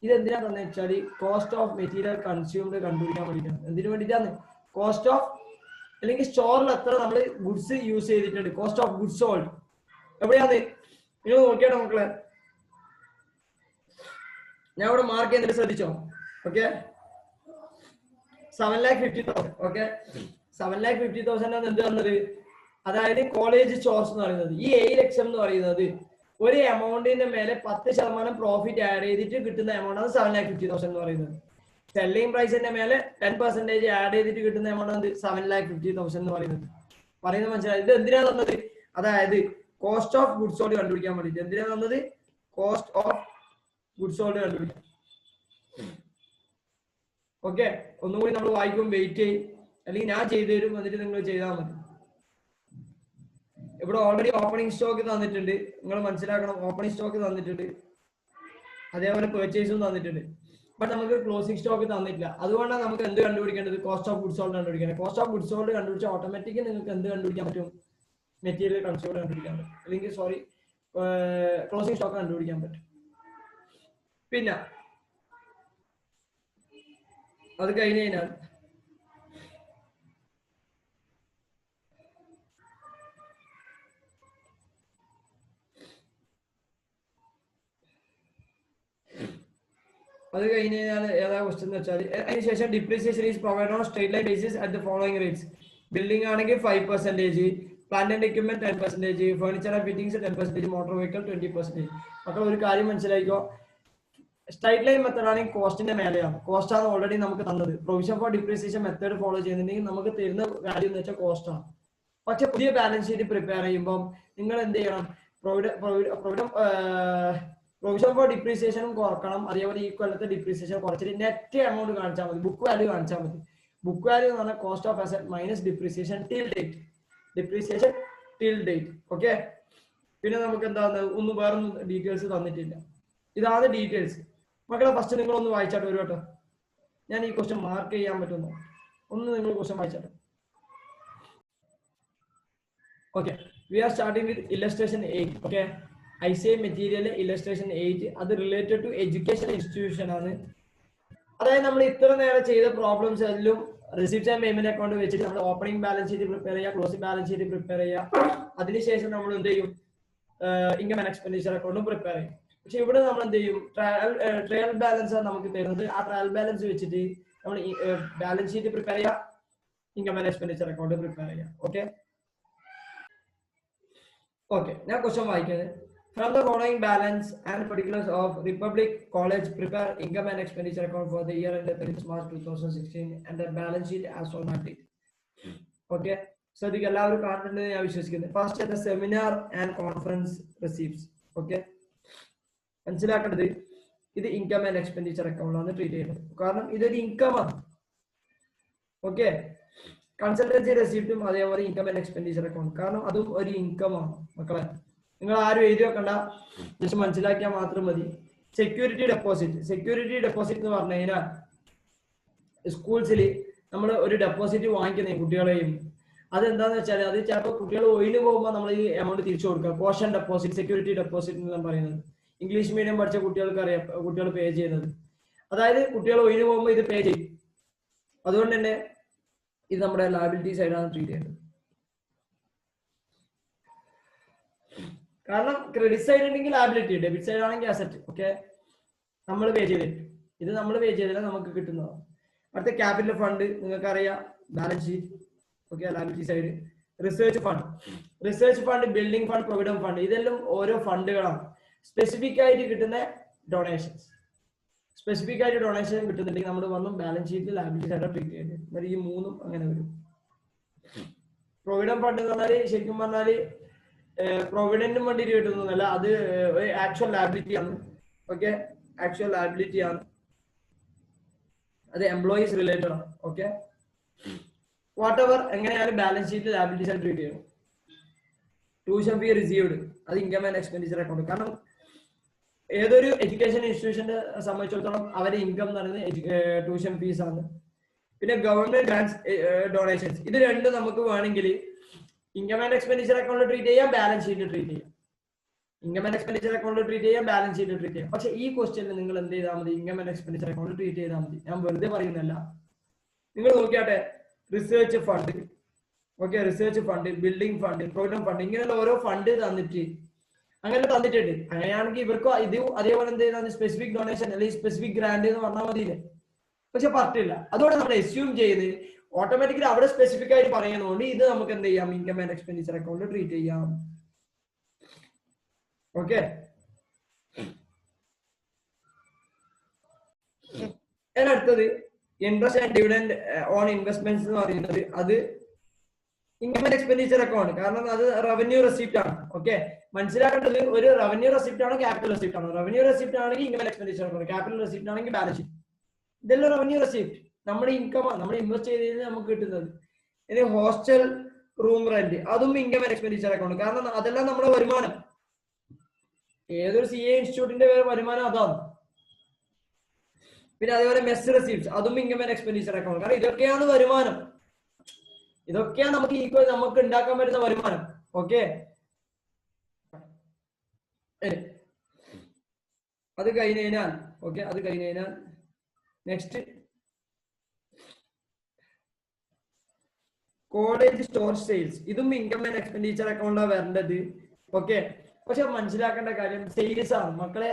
ഇത് എന്തിനാ തന്നെ വെച്ചാൽ കോസ്റ്റ് ഓഫ് മെറ്റീരിയൽ കൺസ്യൂംഡ് കണ്ടുപിടിക്കാൻ വേണ്ടിയിട്ടാണ്. എന്തിനു വേണ്ടിയിട്ടാണ്, കോസ്റ്റ് ഓഫ് അല്ലെങ്കിൽ സ്റ്റോറിൽ എത്ര നമ്മൾ ഗുഡ്സ് യൂസ് ചെയ്തിട്ടുണ്ട്, കോസ്റ്റ് ഓഫ് ഗുഡ്സ് സോൾഡ്. എവിടെയാണ് നിങ്ങൾ നോക്കിയാണോ മക്കളെ, ഞാൻ ഇവിടെ മാർക്ക് ചെയ്യുന്നത് ശ്രദ്ധിച്ചോ. ഓക്കെ, 7,50,000. ഓക്കെ, 7,50,000 എന്ത് വന്നത്, അതായത് കോളേജ് സ്റ്റോർസ് എന്ന് പറയുന്നത് ഈ 7 ലക്ഷം എന്ന് പറയുന്നത് ഒരു എമൗണ്ടിന്റെ മേലെ 10% പ്രോഫിറ്റ് ആഡ് ചെയ്തിട്ട് കിട്ടുന്ന എമൗണ്ട് ആണ് 7,50,000 എന്ന് പറയുന്നത്. സെല്ലിംഗ് പ്രൈസിന്റെ മേലെ 10% ആഡ് ചെയ്തിട്ട് കിട്ടുന്ന എമൗണ്ട് ആണ് 7,50,000 എന്ന് പറയുന്നത്. പറയുന്നത് മനസ്സിലായി. ഇത് എന്തിനാ തന്നത്? അതായത് കോസ്റ്റ് ഓഫ് ഗുഡ്സ് സോൾഡ് കണ്ടുപിടിക്കാൻ വേണ്ടിയിട്ട്. എന്തിനാ തന്നത്? കോസ്റ്റ് ഓഫ് ഗുഡ്സ് സോൾഡ് കണ്ടുപിടിക്കാം. ഓക്കെ, ഒന്നുകൂടി നമ്മൾ വായിക്കും, വെയിറ്റ് ചെയ്യും, അല്ലെങ്കിൽ ഞാൻ ചെയ്തു തരും, എന്നിട്ട് നിങ്ങൾ ചെയ്താൽ മതി. ഇവിടെ ഓൾറെഡി ഓപ്പണിംഗ് സ്റ്റോക്ക് തന്നിട്ടുണ്ട്, നിങ്ങൾ മനസ്സിലാക്കണം. ഓപ്പണിംഗ് സ്റ്റോക്ക് തന്നിട്ടുണ്ട്, അതേപോലെ പെർച്ചേസും തന്നിട്ടുണ്ട്. ബട്ട് നമുക്ക് ക്ലോസിംഗ് സ്റ്റോക്ക് തന്നിട്ടില്ല. അതുകൊണ്ടാണ് നമുക്ക് എന്ത് കണ്ടുപിടിക്കേണ്ടത്? കോസ്റ്റ് ഓഫ് ഗുഡ്സ് സോൾഡ് കണ്ടുപിടിക്കേണ്ടത്. കോസ്റ്റ് ഓഫ് ഗുഡ്സ് സോൾഡ് കണ്ടുപിടിച്ചാൽ ഓട്ടോമാറ്റിക്കലി നിങ്ങൾക്ക് എന്ത് കണ്ടുപിടിക്കാൻ പറ്റും? മെറ്റീരിയൽ കൺസ്യൂമർ കണ്ടുപിടിക്കാൻ പറ്റും, അല്ലെങ്കിൽ സോറി ക്ലോസിംഗ് സ്റ്റോക്ക് കണ്ടുപിടിക്കാൻ പറ്റും. പിന്നെ അത് കഴിഞ്ഞ് കഴിഞ്ഞാൽ ഏതാ ക്വസ്റ്റ്യൻ എന്ന് വെച്ചാൽ, അതിനുശേഷം depreciation is provide on straight line basis at the following rates. Building ആണെങ്കിൽ 5%, plant and equipment 10%, furniture and fittings 10%, motor vehicle 20%. അപ്പോൾ ഒരു കാര്യം മനസ്സിലായിക്കോ, സ്ട്രൈറ്റ് ലൈൻ മെത്തേഡ് ആണെങ്കിൽ കോസ്റ്റിന്റെ മേലെയാണ്. കോസ്റ്റ് ആണ് ഓൾറെഡി നമുക്ക് തന്നത്. Provision for depreciation method follow ചെയ്യുന്നുണ്ടെങ്കിൽ നമുക്ക് തരുന്ന കാര്യം എന്ന് വെച്ചാൽ കോസ്റ്റ് ആണ്. പക്ഷെ പുതിയ ബാലൻസ് ഷീറ്റ് പ്രിപ്പയർ ചെയ്യുമ്പോൾ നിങ്ങൾ എന്ത് ചെയ്യണം? പ്രൊവിഷൻ ഫോർ ഡിപ്രീസിയേഷനും കുറക്കണം, അതേപോലെ ഈ കൊല്ലത്തെ ഡിപ്രീസിയേഷൻ കുറച്ചിട്ട് നെറ്റ് എമൗണ്ട് കാണിച്ചാൽ മതി, ബുക്ക് വാല്യൂ കാണിച്ചാൽ മതി. ബുക്ക് വാല്യൂ എന്ന് പറഞ്ഞാൽ cost of asset minus depreciation till date. Depreciation till date. Okay, പിന്നെ നമുക്ക് എന്താണ്, ഒന്നും വേറൊന്നും ഡീറ്റെയിൽസ് തന്നിട്ടില്ല. ഇതാണ് ഡീറ്റെയിൽസ്. മക്കളെ ഫസ്റ്റ് നിങ്ങളൊന്ന് വായിച്ചാട്ട് വരും കേട്ടോ. ഞാൻ ഈ ക്വസ്റ്റ്യൻ മാർക്ക് ചെയ്യാൻ പറ്റുന്നു, ഒന്ന് നിങ്ങൾ ക്വസ്റ്റ്യൻ വായിച്ചാട്ടെ. Okay, we are starting with illustration 8. Okay, ICA material illustration 8, അത് റിലേറ്റഡ് ടു എഡ്യൂക്കേഷൻ ഇൻസ്റ്റിറ്റ്യൂഷൻ ആണ്. അതായത് നമ്മൾ ഇത്ര നേരം ചെയ്ത പ്രോബ്ലംസ് എല്ലാം റിസിപ്റ്റ് ആൻഡ് പേയ്മെന്റ് അക്കൗണ്ട് വെച്ചിട്ട് നമ്മൾ ഓപ്പണിംഗ് ബാലൻസ് ഷീറ്റ് പ്രിപ്പയർ ചെയ്യുക, ക്ലോസിംഗ് ബാലൻസ് ഷീറ്റ് പ്രിപ്പയർ ചെയ്യുക, അതിനുശേഷം നമ്മൾ എന്ത് ചെയ്യും? ഇൻകം ആൻഡ് എക്സ്പെൻഡിച്ചർ അക്കൗണ്ടും പ്രിപ്പയർ ചെയ്യും. പക്ഷെ ഇവിടെ നമ്മൾ എന്ത് ചെയ്യും? ട്രയൽ ബാലൻസ് ആണ് നമുക്ക് തരുന്നത്. ആ ട്രയൽ ബാലൻസ് വെച്ചിട്ട് നമ്മൾ ബാലൻസ് ഷീറ്റ് പ്രിപ്പയർ ചെയ്യുക, income and expenditure account prepare ചെയ്യുക. ഓക്കെ ഓക്കെ, ഞാൻ ക്വസ്റ്റ്യൻ വായിക്കുന്നത്. From the following balance and particulars of Republic College, prepare income and expenditure account for the year ended 31st March 2016 and the balance sheet as formatted. Okay, so the എല്ലാവരും കാണുന്നുണ്ടെന്ന് ഞാൻ വിശ്വസിക്കുന്നു. First the seminar and conference receipts. Okay, മനസ്സിലാക്കേണ്ടത് ഇത് income and expenditure account ആണ് treat ചെയ്യുന്നത്, കാരണം ഇതൊരു income ആണ്. ഓക്കെ, കൺസൾട്ടൻസി റെസിപ്റ്റും അതേപോലെ ഇൻകം ആൻഡ് എക്സ്പെൻഡിച്ചർ അക്കൗണ്ട്, കാരണം അതും ഒരു ഇൻകം ആണ്. മക്കളെ നിങ്ങൾ ആരും എഴുതി വെക്കണ്ട, ജസ്റ്റ് മനസ്സിലാക്കിയാൽ മാത്രം മതി. Security deposit. സെക്യൂരിറ്റി ഡെപ്പോസിറ്റ് എന്ന് പറഞ്ഞു കഴിഞ്ഞാൽ സ്കൂൾസിൽ നമ്മൾ ഒരു ഡെപ്പോസിറ്റ് വാങ്ങിക്കുന്നേ കുട്ടികളെയും. അതെന്താന്ന് വെച്ചാൽ അത് ചിലപ്പോൾ കുട്ടികൾ ഒഴിഞ്ഞു പോകുമ്പോൾ നമ്മൾ ഈ എമൗണ്ട് തിരിച്ചു കൊടുക്കുക. കോഷൻ ഡെപ്പോസിറ്റ്, സെക്യൂരിറ്റി ഡെപ്പോസിറ്റ് എന്ന് പറയുന്നത് ഇംഗ്ലീഷ് മീഡിയം പഠിച്ച കുട്ടികൾക്ക് അറിയാം, കുട്ടികൾ പേ ചെയ്യുന്നത്. അതായത് കുട്ടികൾ ഒഴിഞ്ഞു പോകുമ്പോൾ ഇത് പേ ചെയ്യും. അതുകൊണ്ട് തന്നെ ഇത് നമ്മുടെ ലയബിലിറ്റി സൈഡാണ് ട്രീറ്റ് ചെയ്യുന്നത്. കാരണം ക്രെഡിറ്റ് സൈഡ് ഉണ്ടെങ്കിൽ ലയബിലിറ്റി, ഡെബിറ്റ് സൈഡ് ആണെങ്കിൽ അസറ്റ്. ഓക്കെ, നമ്മൾ പേ ചെയ്തിട്ട് ഇത് നമ്മൾ പേ ചെയ്തില്ല, നമുക്ക് കിട്ടുന്നതാണ്. അടുത്ത ക്യാപിറ്റൽ ഫണ്ട്, നിങ്ങൾക്കറിയാം balance sheet. Okay, liability side. Research fund. Research fund, building fund, provident fund, ഇതെല്ലാം ഓരോ ഫണ്ടുകളാണ്. സ്പെസിഫിക് ആയിട്ട് കിട്ടുന്ന ഡൊണേഷൻസ്. സ്പെസിഫിക് ആയിട്ട് ഡൊണേഷൻ കിട്ടുന്നുണ്ടെങ്കിൽ നമ്മൾ വന്നും ബാലൻസ് ഷീറ്റിൽ ലയബിലിറ്റി സൈഡ് ട്രീറ്റ് ചെയ്യുന്നത്. ഈ മൂന്നും അങ്ങനെ വരും. പ്രൊവിഡന്റ് ഫണ്ട് എന്ന് പറഞ്ഞാൽ ശരിക്കും പറഞ്ഞാൽ പ്രൊവിഡന്റിന് വേണ്ടിയിട്ട് കിട്ടുന്നതല്ല, അത് ആക്ച്വൽ ലയബിലിറ്റി ആണ്. ഓക്കെ, ആക്ച്വൽ ലയബിലിറ്റി ആണ്, അത് എംപ്ലോയീസ് റിലേറ്റഡ് ആണ്. ഓക്കെ, വാട്ട് എവർ എങ്ങനെയാണ് ബാലൻസ് ഷീറ്റ് ലയബിലിറ്റീസ് ആയിട്ട് ട്രീറ്റ് ചെയ്യണം. ട്യൂഷൻ ഫീ റിസീവ്ഡ്, അത് ഇൻകം ആൻഡ് എക്സ്പെൻഡിച്ചർ അക്കൗണ്ട്. കാരണം ഏതൊരു എഡ്യൂക്കേഷൻ ഇൻസ്റ്റിറ്റ്യൂഷനെ സംബന്ധിച്ചിടത്തോളം അവരുടെ ഇൻകം എന്ന് പറയുന്നത് ട്യൂഷൻ ഫീസ് ആണ്. പിന്നെ ഗവൺമെന്റ് ഗ്രാൻസ്, ഡൊണേഷൻസ്, ഇത് രണ്ടും നമുക്ക് വേണമെങ്കിൽ income and expenditure account treat ചെയ്യാം, ബാലൻസ് ഷീറ്റ് ട്രീറ്റ് ചെയ്യാം. Income and expenditure account treat ചെയ്യാം, ബാലൻസ് ഷീറ്റ് ട്രീറ്റ് ചെയ്യാം. പക്ഷെ ഈ ക്വസ്റ്റ്യനിൽ നിങ്ങൾ എന്ത് ചെയ്താൽ മതി? Income and expenditure account treat ചെയ്താൽ മതി. ഞാൻ വെറുതെ പറയുന്നല്ല, നിങ്ങൾ നോക്കിയാട്ടെ. Research fund, okay, research fund, building fund, provident fund, ഇങ്ങനെയുള്ള ഓരോ ഫണ്ട് തന്നിട്ട് അങ്ങനെ തന്നിട്ടുണ്ട്. അങ്ങനെയാണെങ്കിൽ ഇവർക്ക് ഇത് അതേപോലെ എന്ത് ചെയ്താൽ സ്പെസിഫിക് ഡൊണേഷൻ അല്ലെങ്കിൽ സ്പെസിഫിക് ഗ്രാൻഡ് എന്ന് പറഞ്ഞാൽ മതിയില്ലേ? പക്ഷെ പറഞ്ഞില്ല. അതുകൊണ്ട് നമ്മൾ എസ്യൂം ചെയ്ത് ഓട്ടോമാറ്റിക്കലി അവിടെ സ്പെസിഫിക് ആയിട്ട് പറയുന്നതുകൊണ്ട് ഇത് നമുക്ക് എന്ത് ചെയ്യാം? Income and expenditure account treat ചെയ്യാം. ഓക്കെ, അടുത്തത് interest and dividend on investments എന്ന് പറയുന്നത് അത് ഇൻകം ആൻഡ് എക്സ്പെൻഡിച്ചർ അക്കൗണ്ട്, കാരണം അത് റവന്യൂ റെസിപ്റ്റ് ആണ്. ഓക്കെ, മനസ്സിലാക്കേണ്ടത് ഒരു റവന്യൂ റെസിപ്റ്റ് ആണോ ക്യാപിറ്റൽ റെസിപ്റ്റ് ആണോ. റവന്യൂ റെസിപ്റ്റ് ആണെങ്കിൽ income and expenditure account, capital receipt ആണെങ്കിൽ ബാലൻസ് ഷീറ്റ്. ഇതെല്ലാം റവന്യൂ റെസിപ്റ്റ്, നമ്മുടെ ഇൻകം ആണ്, നമ്മൾ ഇൻവെസ്റ്റ് ചെയ്തതിന് നമുക്ക് കിട്ടുന്നത്. ഇനി ഹോസ്റ്റൽ റൂം റെന്റ്, അതും ഇൻകം ആൻഡ് എക്സ്പെൻഡിച്ചർ അക്കൗണ്ട്, കാരണം അതെല്ലാം നമ്മുടെ വരുമാനം. ഏതൊരു CA ഇൻസ്റ്റിറ്റ്യൂട്ടിന്റെ വരുമാനം അതാണ്. പിന്നെ അതേപോലെ മെസ് റെസിപ്റ്റ്സ്, അതും ഇൻകം ആൻഡ് എക്സ്പെൻഡിച്ചർ അക്കൗണ്ട്, കാരണം ഇതൊക്കെയാണ് വരുമാനം. ഇതൊക്കെയാണ് നമുക്ക് ഈക്വൽ നമുക്ക് ഉണ്ടാക്കാൻ പറ്റുന്ന വരുമാനം. ഓക്കെ, അത് കഴിഞ്ഞ് കഴിഞ്ഞാൽ നെക്സ്റ്റ് കോളേജ് സ്റ്റോർ സെയിൽസ്, ഇതും ഇൻകം ആൻഡ് എക്സ്പെൻഡിച്ചർ അക്കൗണ്ടാണ് വരേണ്ടത്. ഓക്കെ, പക്ഷെ മനസ്സിലാക്കേണ്ട കാര്യം സെയിൽസ് ആണ് മക്കളെ.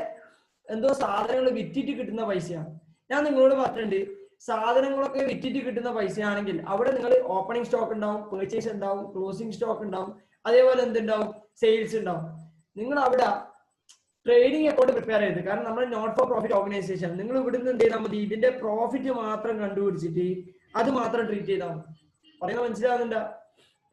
എന്തോ സാധനങ്ങൾ വിറ്റിട്ട് കിട്ടുന്ന പൈസയാണ്. ഞാൻ നിങ്ങളോട് പറഞ്ഞിട്ടുണ്ട്, സാധനങ്ങളൊക്കെ വിറ്റിട്ട് കിട്ടുന്ന പൈസയാണെങ്കിൽ അവിടെ നിങ്ങൾ ഓപ്പണിംഗ് സ്റ്റോക്ക് ഉണ്ടാവും, പെർച്ചേസ് ഉണ്ടാവും, ക്ലോസിംഗ് സ്റ്റോക്ക് ഉണ്ടാവും, അതേപോലെ എന്തുണ്ടാവും, സെയിൽസ് ഉണ്ടാവും. നിങ്ങൾ അവിടെ ട്രേഡിംഗ് അക്കൗണ്ട് പ്രിപ്പയർ ചെയ്ത്, കാരണം നമ്മൾ നോട്ട് ഫോർ പ്രോഫിറ്റ് ഓർഗനൈസേഷൻ, നിങ്ങൾ ഇവിടുന്ന് എന്ത് ചെയ്താൽ മതി, ഇതിന്റെ പ്രോഫിറ്റ് മാത്രം കണ്ടുപിടിച്ചിട്ട് അത് മാത്രം ട്രീറ്റ് ചെയ്താൽ മതി. പറയുന്നത് മനസ്സിലാകുന്നുണ്ടോ?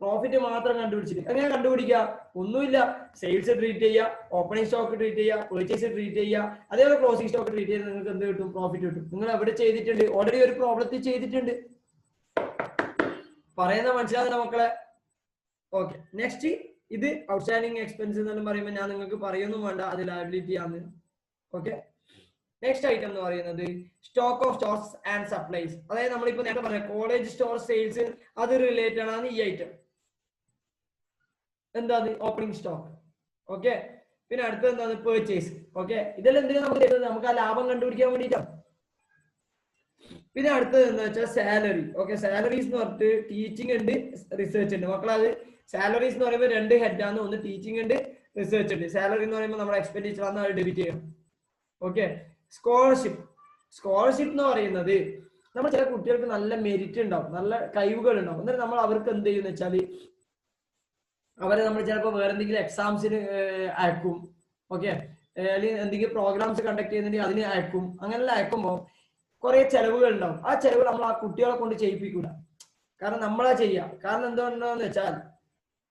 പ്രോഫിറ്റ് മാത്രം കണ്ടുപിടിച്ചിട്ട് എങ്ങനെ കണ്ടുപിടിക്കുക? ഒന്നുമില്ല, സെയിൽസ് ട്രീറ്റ് ചെയ്യുക, ഓപ്പണിംഗ് സ്റ്റോക്ക് ട്രീറ്റ് ചെയ്യുക, പെർച്ചേസ് ട്രീറ്റ് ചെയ്യുക, അതേപോലെ ക്ലോസിംഗ് സ്റ്റോക്ക് ട്രീറ്റ് ചെയ്ത് നിങ്ങൾക്ക് എന്ത് കിട്ടും? പ്രോഫിറ്റ് കിട്ടും. നിങ്ങൾ എവിടെ ചെയ്തിട്ടുണ്ട്? ഓൾറെഡി ഒരു പ്രോബ്ലത്തിൽ ചെയ്തിട്ടുണ്ട്. പറയുന്ന മനസ്സിലാകുന്ന മക്കളെ? ഓക്കെ, നെക്സ്റ്റ് ഇത് ഔട്ട്സ്റ്റാൻഡിങ് എക്സ്പെൻസ് എന്ന് പറയുമ്പോൾ ഞാൻ നിങ്ങൾക്ക് പറയൊന്നും വേണ്ട, അത് ലയബിലിറ്റി ആണ്. ഓക്കെ, നെക്സ്റ്റ് ഐറ്റം എന്ന് പറയുന്നത് stock of stocks and supplies. അതായത് നമ്മളിപ്പോ നേരത്തെ പറഞ്ഞ കോളേജ് സ്റ്റോർ സെയിൽസ്, അത് റിലേറ്റഡ് ആണ് ഈ ഐറ്റം. എന്താണ്? Opening stock. ഓക്കെ, പിന്നെ അടുത്തത് എന്താണ്? പെർച്ചേസ്. ഓക്കെ, ഇതെല്ലാം എന്തിനാണ് നമുക്ക് തരുന്നത്? നമുക്ക് ആ ലാഭം കണ്ടുപിടിക്കാൻ വേണ്ടിയിട്ടാണ്. പിന്നെ അടുത്തത് എന്താ വെച്ചാൽ സാലറി. ഓക്കെ, സാലറീസ് എന്ന് പറഞ്ഞിട്ട് ടീച്ചിങ് ഉണ്ട്, റിസർച്ച് ഉണ്ട്. മക്കളത് സാലറീസ് എന്ന് പറയുമ്പോൾ രണ്ട് ഹെഡ് ആണ്, ഒന്ന് ടീച്ചിങ് ഉണ്ട്, റിസർച്ച് ഉണ്ട്. സാലറി എന്ന് പറയുമ്പോൾ നമ്മുടെ എക്സ്പെൻഡിച്ചർ ആണ്, അത് ഡെബിറ്റ് ചെയ്യണം. Okay, scholarship. സ്കോളർഷിപ്പ് എന്ന് പറയുന്നത് നമ്മൾ ചില കുട്ടികൾക്ക് നല്ല മെരിറ്റ് ഉണ്ടാവും, നല്ല കഴിവുകൾ ഉണ്ടാവും. എന്നിട്ട് നമ്മൾ അവർക്ക് എന്ത് ചെയ്യുന്ന വെച്ചാൽ അവരെ നമ്മൾ ചിലപ്പോൾ വേറെ എന്തെങ്കിലും എക്സാംസിന് അയക്കും. ഓക്കെ, അല്ലെങ്കിൽ എന്തെങ്കിലും പ്രോഗ്രാംസ് കണ്ടക്ട് ചെയ്യുന്നുണ്ടെങ്കിൽ അതിന് അയക്കും. അങ്ങനെല്ലാം അയക്കുമ്പോൾ കുറെ ചെലവുകൾ ഉണ്ടാവും. ആ ചെലവ് നമ്മൾ ആ കുട്ടികളെ കൊണ്ട് ചെയ്യിപ്പിക്കൂല, കാരണം നമ്മളാ ചെയ്യുക. കാരണം എന്തുകൊണ്ടാന്ന് വെച്ചാൽ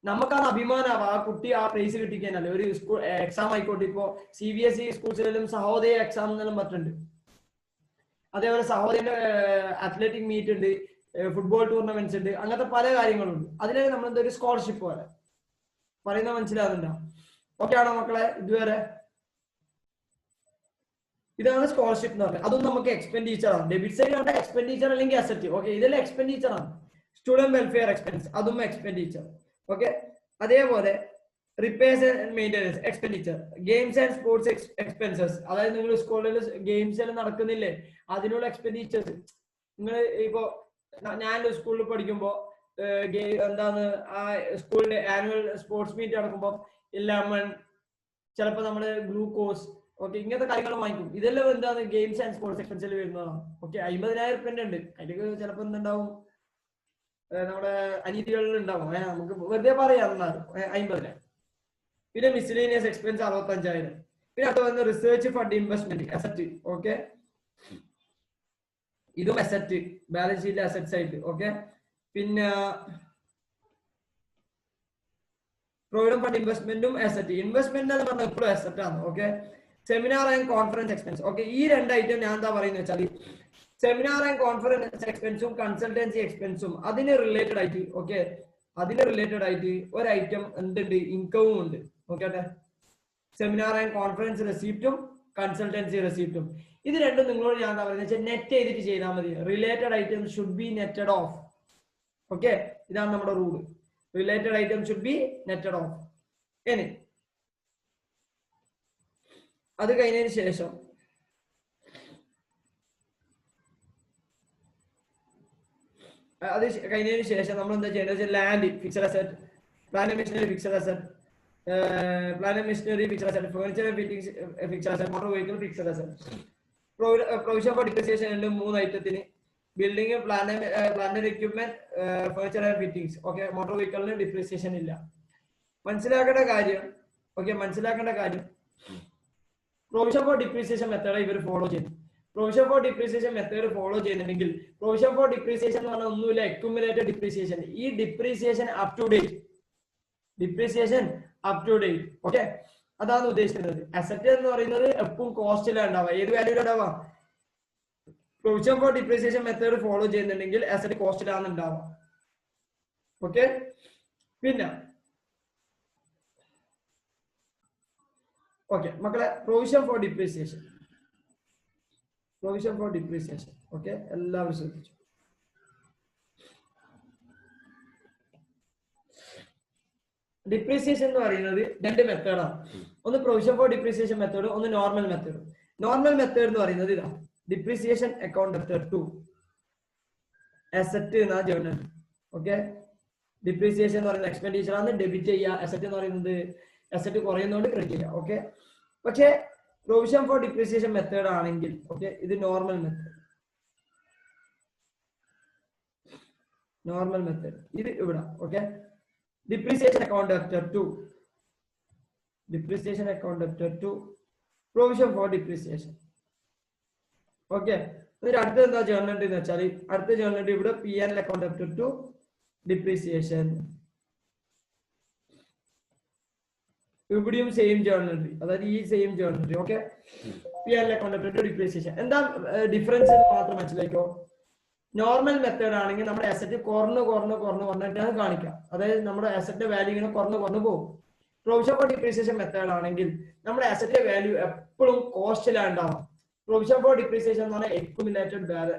നമുക്കാണ് അഭിമാനമാവും ആ കുട്ടി ആ പ്രൈസ് കിട്ടിക്കാനല്ലേ. ഒരു സ്കൂൾ എക്സാം ആയിക്കോട്ടെ, ഇപ്പോ CBSE സ്കൂൾസിലും സഹോദയ എക്സാം എന്നെല്ലാം പറഞ്ഞിട്ടുണ്ട്. അതേപോലെ സഹോദയന്റെ അത്ലറ്റിക് മീറ്റ് ഉണ്ട്, ഫുട്ബോൾ ടൂർണമെന്റ്സ് ഉണ്ട്, അങ്ങനത്തെ പല കാര്യങ്ങളുണ്ട്. അതിലേക്ക് നമ്മൾ എന്തൊരു സ്കോളർഷിപ്പ് പോലെ. പറയുന്ന മനസ്സിലാകുന്നുണ്ടോ? ഓക്കെ ആണോ മക്കളെ? ഇതുവരെ ഇതാണ് സ്കോളർഷിപ്പ് എന്ന് പറയുന്നത്. അതും നമുക്ക് എക്സ്പെൻഡിച്ചർ ആണ്. ഡെബിറ്റ് സൈഡ് ആണ് എക്സ്പെൻഡിച്ചർ അല്ലെങ്കിൽ അസറ്റ്. ഓക്കെ, ഇതെല്ലാം എക്സ്പെൻഡിച്ചർ ആണ്. സ്റ്റുഡന്റ് വെൽഫെയർ എക്സ്പെൻസ്, അതും എക്സ്പെൻഡിച്ചർ. ഓക്കെ, അതേപോലെ repairs and maintenance expenditure. Games and sports expenses, അതായത് നിങ്ങൾ സ്കൂളിൽ ഗെയിംസ് എല്ലാം നടക്കുന്നില്ലേ, അതിനുള്ള എക്സ്പെൻഡിച്ചേഴ്സ്. നിങ്ങൾ ഇപ്പോ ഞാൻ സ്കൂളിൽ പഠിക്കുമ്പോൾ എന്താണ് ആ സ്കൂളിന്റെ ആനുവൽ സ്പോർട്സ് മീറ്റ് നടക്കുമ്പോൾ ലെമൺ, ചിലപ്പോൾ നമ്മുടെ ഗ്ലൂക്കോസ്, ഓക്കെ, ഇങ്ങനത്തെ കാര്യങ്ങൾ വാങ്ങിക്കും. ഇതെല്ലാം എന്താണ് ഗെയിംസ് ആൻഡ് സ്പോർട്സ് എക്സ്പെൻസിൽ വരുന്നതാണ്. ഓക്കെ, 50,000 റുപ്യ ഉണ്ട്. അതിൽ ചിലപ്പോൾ എന്തുണ്ടാവും, നമ്മുടെ അനീതികളിൽ ഉണ്ടാവും. നമുക്ക് വെറുതെ പറയാം 50,000. പിന്നെ മിസ്ലേനിയസ് എക്സ്പെൻസ് 65,000. പിന്നെ അടുത്ത വന്ന് research fund investment asset. Okay, ഇതും അസറ്റ്, ബാലൻസ് ഷീറ്റിലെ അസറ്റ്സ് ആയിട്ട്. ഓക്കെ, പിന്നെ പ്രൊവിഡന്റ് ഫണ്ട് ഇൻവെസ്റ്റ്മെന്റും അസറ്റ്. ഇൻവെസ്റ്റ്മെന്റ് എന്ന് പറഞ്ഞാൽ എപ്പോഴും അസറ്റ് ആണ്. Okay, seminar and conference expense. Okay, ഈ രണ്ട് ഐറ്റം ഞാൻ എന്താ പറയുന്നത് വെച്ചാൽ സെമിനാർ ആൻഡ് കോൺഫറൻസ് എക്സ്പെൻസും കൺസൾട്ടൻസി എക്സ്പെൻസും അതിന് റിലേറ്റഡ് ആയിട്ട്. ഓക്കെ, അതിന് റിലേറ്റഡ് ആയിട്ട് ഒരു ഐറ്റം എന്തുണ്ട്? ഇൻകവും ഉണ്ട്. ഓക്കെ, സെമിനാർ ആൻഡ് കോൺഫറൻസ് റെസിപ്റ്റും കൺസൾട്ടൻസി റെസിപ്റ്റും. ഇത് രണ്ടും നിങ്ങളോട് ഞാൻ എന്താ പറയുന്നത് വെച്ചാൽ നെറ്റ് ചെയ്തിട്ട് ചെയ്താൽ മതി. Related item should be netted off. Okay, ഇതാണ് നമ്മുടെ rule. Related item should be netted off. ഇനി അത് കഴിഞ്ഞതിന് ശേഷം നമ്മൾ എന്താ ചെയ്യേണ്ടത്? Land fixed asset, plant and machinery fixed asset, plant and machinery fixed asset, furniture and fittings fixed asset, motor vehicle fixed asset. Provision for depreciation ഉണ്ട് 3 ഐറ്റത്തിന്. Building, plant equipment, furniture and fittings. Okay, motor വെഹിക്കിളിന് depreciation ഇല്ല. മനസ്സിലാക്കേണ്ട കാര്യം provision for depreciation method ഇവർ follow ചെയ്തു. Provision for depreciation method follow ചെയ്യുന്നുണ്ടെങ്കിൽ provision for depreciation എന്ന് പറഞ്ഞാൽ ഒന്നുമില്ല, അക്യുമുലേറ്റഡ് ഡിപ്രീസിയേഷൻ. ഈ depreciation up to date, depreciation up to date. Okay, അതാണ് ഉദ്ദേശിക്കുന്നത്. അസറ്റ് എന്ന് പറയുന്നത് എപ്പോഴും കോസ്റ്റിലാണ് ഉണ്ടാവുക. ഏത് വാല്യൂലുണ്ടാവുക? Provision for depreciation method follow ചെയ്യുന്നുണ്ടെങ്കിൽ അസറ്റ് കോസ്റ്റിലാണ് ഉണ്ടാവുക. ഓക്കെ, പിന്നെ ഓക്കെ മക്കളെ, provision for depreciation, provision for depreciation. Okay, എല്ലാവരും ശ്രദ്ധിച്ചു. ഡിപ്രീസിയേഷൻ എന്ന് പറയുന്നത് രണ്ട് മെത്തേഡാണ്. ഒന്ന് പ്രൊവിഷൻ ഫോർ ഡിപ്രീസിയേഷൻ മെത്തേഡ്, ഒന്ന് നോർമൽ മെത്തേഡ്. നോർമൽ മെത്തേഡ് എന്ന് പറയുന്നത് ഇതാ, depreciation account debtor to asset എന്നാ ജേർണൽ. ഓക്കെ, ഡിപ്രീസിയേഷൻ എന്ന് പറയുന്നത് എക്സ്പെൻഡിച്ചർ ആണ്, ഡെബിറ്റ് ചെയ്യുക. അസറ്റ് എന്ന് പറയുന്നത് അസറ്റ് കുറയുന്നതുകൊണ്ട് ക്രെഡിറ്റ് ചെയ്യുക. ഓക്കെ, പക്ഷേ പ്രൊവിഷൻ ഫോർ ഡിപ്രീസിയേഷൻ മെത്തേഡ് ആണെങ്കിൽ ഓക്കെ, ഇത് നോർമൽ മെത്തേഡ്, നോർമൽ മെത്തേഡ് ഇത് ഇവിടെ. Okay, depreciation account debtor to, depreciation account debtor to provision for depreciation. Okay, എന്നിട്ട് അടുത്ത എന്താ ജേർണൽ എൻട്രി എന്ന് വെച്ചാൽ, അടുത്ത ജേർണൽ എൻട്രി ഇവിടെ P and L account debtor to depreciation. ഇവിടെയും സെയിം ജേർണൽ എൻട്രി, അതായത് ഈ same journal entry. Okay, P and L account debtor to depreciation. എന്താ ഡിഫറൻസ് മാത്രം മനസ്സിലാക്കോ? നോർമൽ മെത്തേഡ് ആണെങ്കിൽ നമ്മുടെ അസറ്റ് കുറഞ്ഞിട്ടാണ് കാണിക്കുക, അതായത് നമ്മുടെ അസറ്റിന്റെ വാല്യൂ ഇങ്ങനെ കുറഞ്ഞു പോകും. പ്രൊവിഷൻ ഫോർ ഡിപ്രീസിയേഷൻ മെത്തേഡ് ആണെങ്കിൽ നമ്മുടെ അസറ്റിന്റെ വാല്യൂ എപ്പോഴും കോസ്റ്റിലാണ് ഉണ്ടാവും. പ്രൊവിഷൻ ഫോർ ഡിപ്രീസിയേഷൻ എന്ന് പറഞ്ഞാൽ